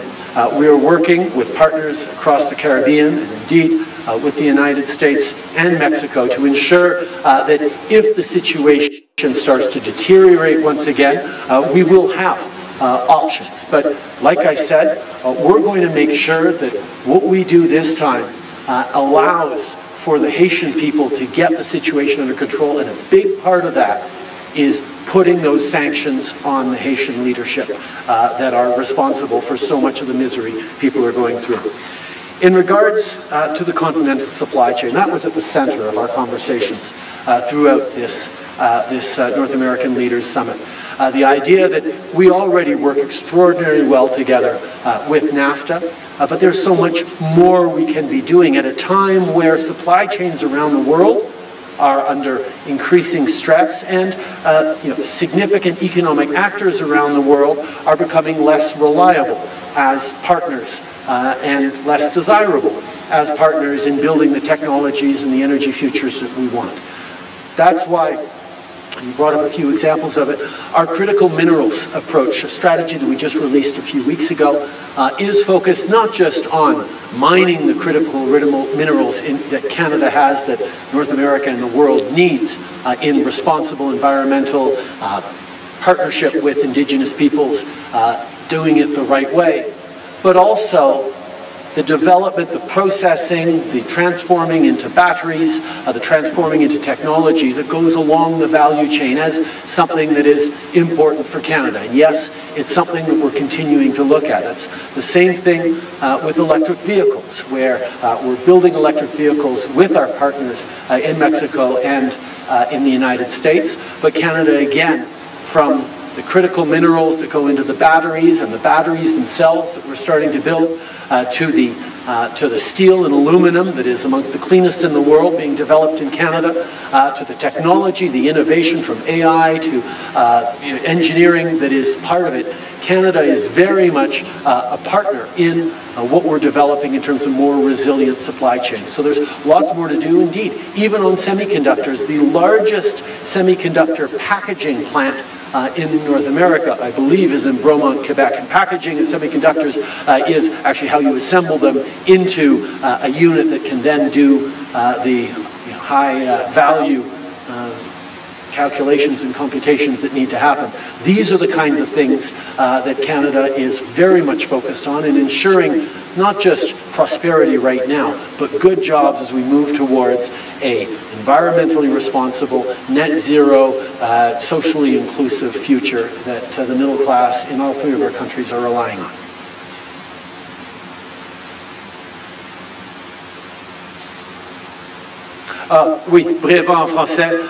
we are working with partners across the Caribbean and indeed with the United States and Mexico to ensure that if the situation starts to deteriorate once again, we will have options. But like I said, we're going to make sure that what we do this time allows for the Haitian people to get the situation under control, and a big part of that is putting those sanctions on the Haitian leadership that are responsible for so much of the misery people are going through. In regards to the continental supply chain, that was at the center of our conversations throughout this North American Leaders Summit. The idea that we already work extraordinarily well together with NAFTA, but there's so much more we can be doing at a time where supply chains around the world are under increasing stress, and significant economic actors around the world are becoming less reliable as partners and less desirable as partners in building the technologies and the energy futures that we want. That's why, you brought up a few examples of it, our critical minerals approach, a strategy that we just released a few weeks ago, is focused not just on mining the critical minerals that Canada has, that North America and the world needs in responsible environmental partnership with Indigenous peoples, doing it the right way, but also the development, the processing, the transforming into batteries, the transforming into technology that goes along the value chain as something that is important for Canada. And yes, it's something that we're continuing to look at. It's the same thing with electric vehicles, where we're building electric vehicles with our partners in Mexico and in the United States. But Canada, again, from the critical minerals that go into the batteries and the batteries themselves that we're starting to build, to the steel and aluminum that is amongst the cleanest in the world being developed in Canada, to the technology, the innovation from AI to engineering that is part of it. Canada is very much a partner in what we're developing in terms of more resilient supply chains. So there's lots more to do indeed. Even on semiconductors, the largest semiconductor packaging plant in North America, I believe, is in Bromont, Quebec. And packaging and semiconductors is actually how you assemble them into a unit that can then do the high value calculations and computations that need to happen. These are the kinds of things that Canada is very much focused on in ensuring not just prosperity right now, but good jobs as we move towards a environmentally responsible, net zero, socially inclusive future that the middle class in all three of our countries are relying on. Oui, brièvement en français.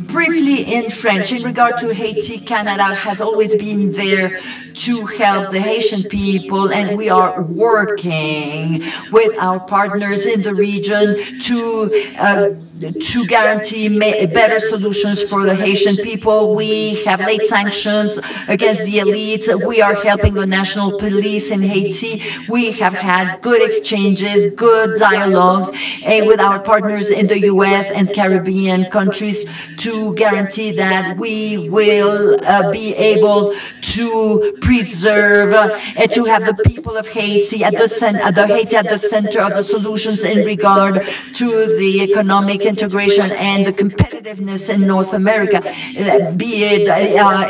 Briefly in French, in regard to Haiti, Canada has always been there to help the Haitian people, and we are working with our partners in the region to guarantee better solutions for the Haitian people. We have laid sanctions against the elites. We are helping the national police in Haiti. We have had good exchanges, good dialogues with our partners in the US and Caribbean countries to guarantee that we will be able to preserve and to have the people of Haiti at the center of the solutions in regard to the economic integration and the competitiveness in North America, be it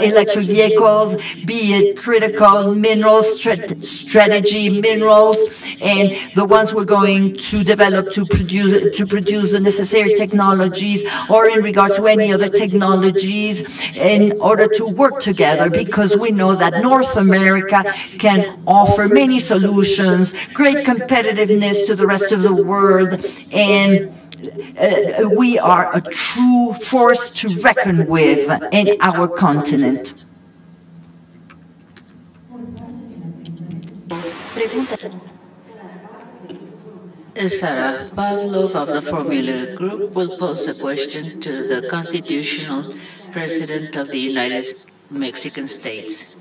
electric vehicles, be it critical minerals, strategy minerals, and the ones we're going to develop to produce the necessary technologies, or in regard to any other technologies, in order to work together, because we know that North America can offer many solutions, great competitiveness to the rest of the world, and we are a true force to reckon with in our continent. Sarah Pavlov of the Formula Group will pose a question to the constitutional president of the United Mexican States.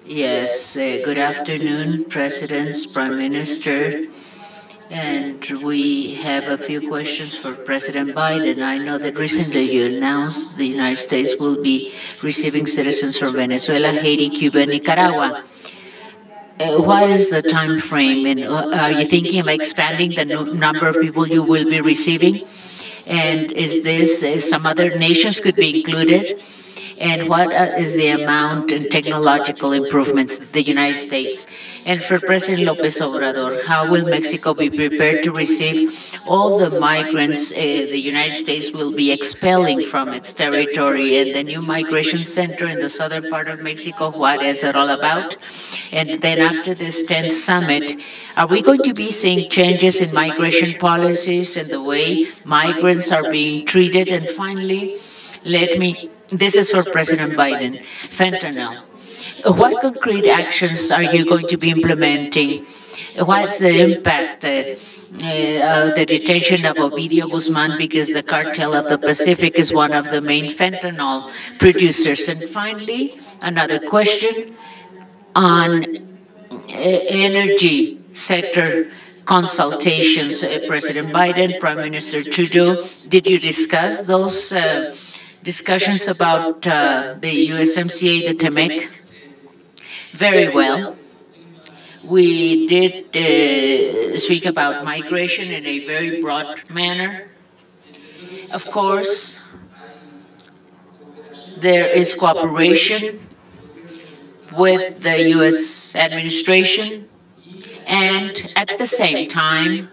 Yes, good afternoon, presidents, prime minister. And we have a few questions for President Biden. I know that recently you announced the United States will be receiving citizens from Venezuela, Haiti, Cuba, and Nicaragua. What is the time frame? And are you thinking of expanding the number of people you will be receiving? And is this some other nations could be included? And what is the amount in technological improvements the United States? And for President López Obrador, how will Mexico be prepared to receive all the migrants the United States will be expelling from its territory? And the new migration center in the southern part of Mexico, what is it all about? And then after this 10th summit, are we going to be seeing changes in migration policies and the way migrants are being treated? And finally, this is for President Biden, fentanyl. What concrete actions are you going to be implementing? What's the impact of the detention of Ovidio Guzman, because the cartel of the Pacific is one of the main fentanyl producers? And finally, another question on energy sector consultations. President Biden, Prime Minister Trudeau, did you discuss those discussions about the USMCA, the TEMEC? Very well. We did speak about migration in a very broad manner. Of course, there is cooperation with the U.S. administration, and at the same time,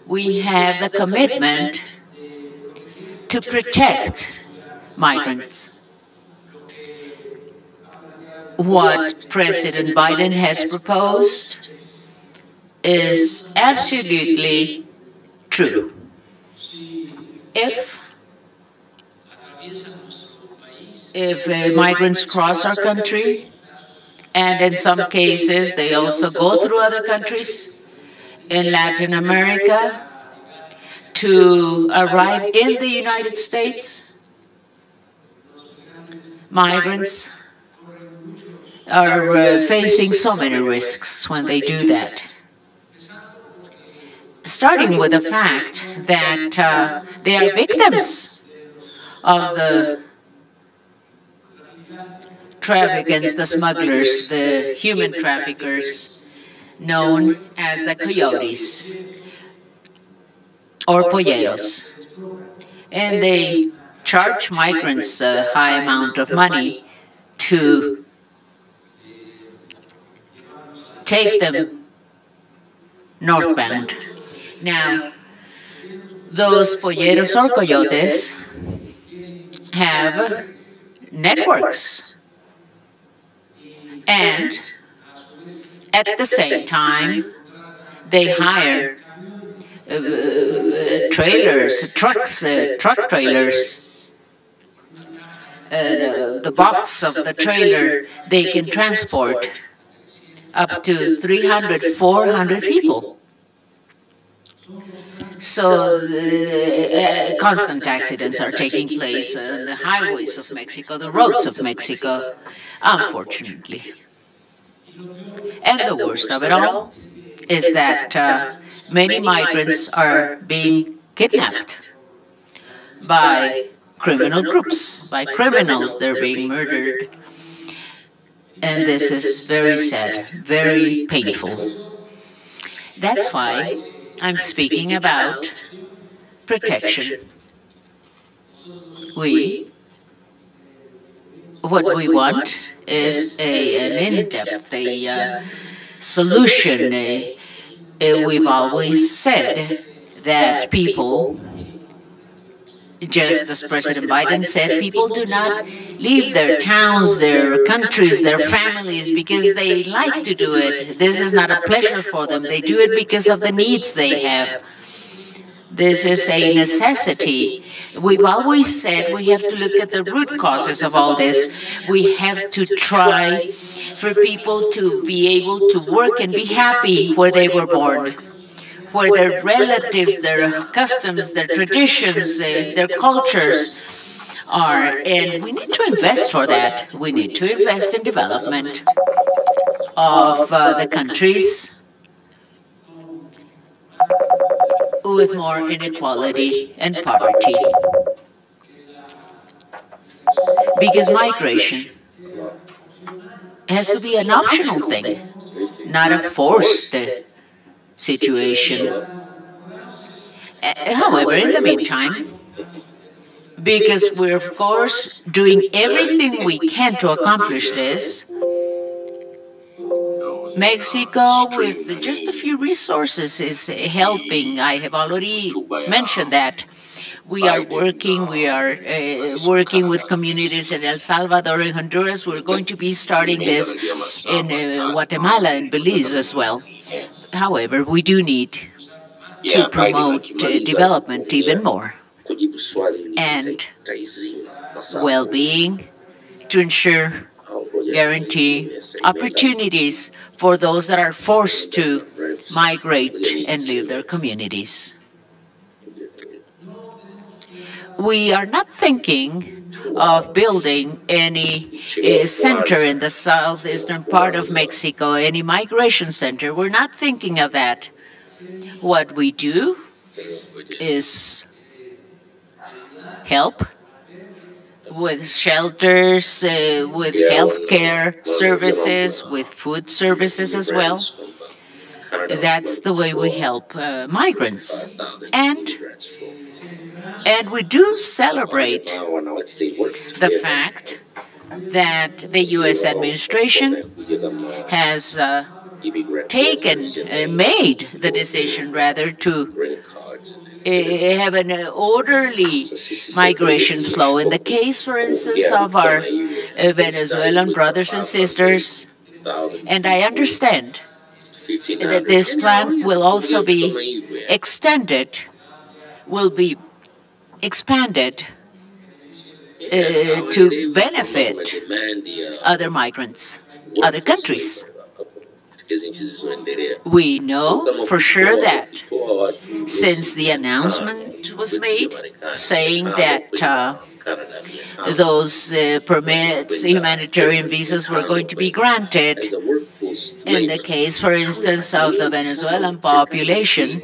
we have the commitment to protect migrants. What President Biden has proposed is absolutely true. If migrants cross our country, and in some cases they also go through other countries in Latin America to arrive in the United States, migrants are facing so many risks when they do that. Starting with the fact that they are victims of the traffickers, the smugglers, the human traffickers, known as the coyotes or polleros. And they charge migrants a high amount of money to take them northbound. Now, those polleros or coyotes have networks, and at the same time, they hire trailers, truck trailers. The box of the trailer, they can transport up to 300, 400 people. So constant accidents are taking place on the highways of Mexico, the roads of Mexico, unfortunately. And the worst of it all is that many migrants are being kidnapped by criminal groups, by criminals. They're being murdered. And this is very sad, very painful. That's why I'm speaking about protection. What we want is an in-depth solution. We've always said that people, just as President Biden said, people do not leave their towns, their countries, their families because they like to do it. This is not a pleasure for them. They do it because of the needs they have. This is a necessity. We've always said we have to look at the root causes of all this. We have to try for people to be able to work and be happy where they were born. where their relatives, their customs, their traditions, their cultures are. And we need to invest for that. We need to invest in development of the countries with more inequality and poverty. Because migration has to be an optional thing, not a forced situation. However, in the meantime, because we're of course doing everything we can to accomplish this, Mexico, with just a few resources, is helping. I have already mentioned that. We are working with communities in El Salvador and Honduras. We're going to be starting this in Guatemala and Belize as well. However, we do need to promote development even more and well-being to ensure guarantee opportunities for those that are forced to migrate and leave their communities. We are not thinking of building any center in the southeastern part of Mexico, any migration center. We're not thinking of that. What we do is help with shelters, with healthcare services, with food services as well. That's the way we help migrants. And we do celebrate the fact that the U.S. administration has made the decision rather to have an orderly migration flow. In the case, for instance, of our Venezuelan brothers and sisters, and I understand that this plan will also be extended, will be expanded to benefit other migrants, other countries. We know for sure that since the announcement was made saying that those permits, humanitarian visas were going to be granted, in the case, for instance, of the Venezuelan population,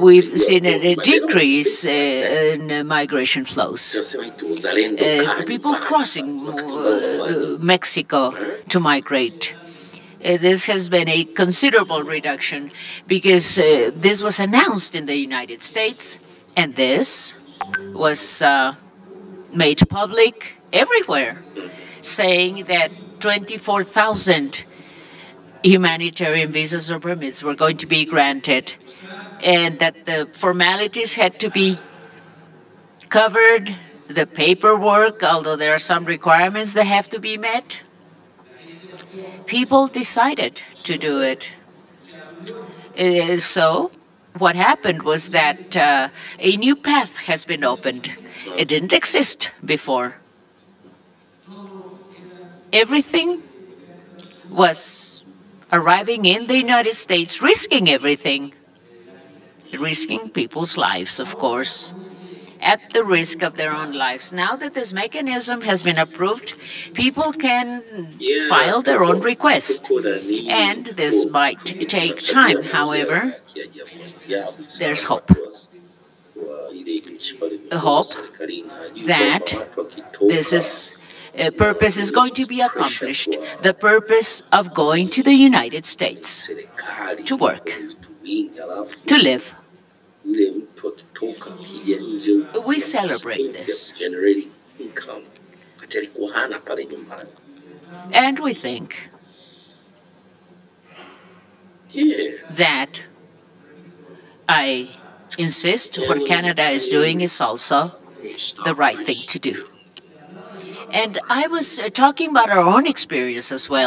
we've seen a decrease in migration flows. People crossing Mexico to migrate. This has been a considerable reduction because this was announced in the United States, and this was made public everywhere, saying that 24,000 humanitarian visas or permits were going to be granted, and that the formalities had to be covered, the paperwork, although there are some requirements that have to be met. People decided to do it. So what happened was that a new path has been opened. It didn't exist before. Everything was arriving in the United States, risking everything, risking people's lives, of course, at the risk of their own lives. Now that this mechanism has been approved, people can file their own request, and this might take time. However, there's hope. A hope that this purpose is going to be accomplished, the purpose of going to the United States to work, to live. We celebrate this. And we think that, I insist, what Canada is doing is also the right thing to do. And I was talking about our own experience as well.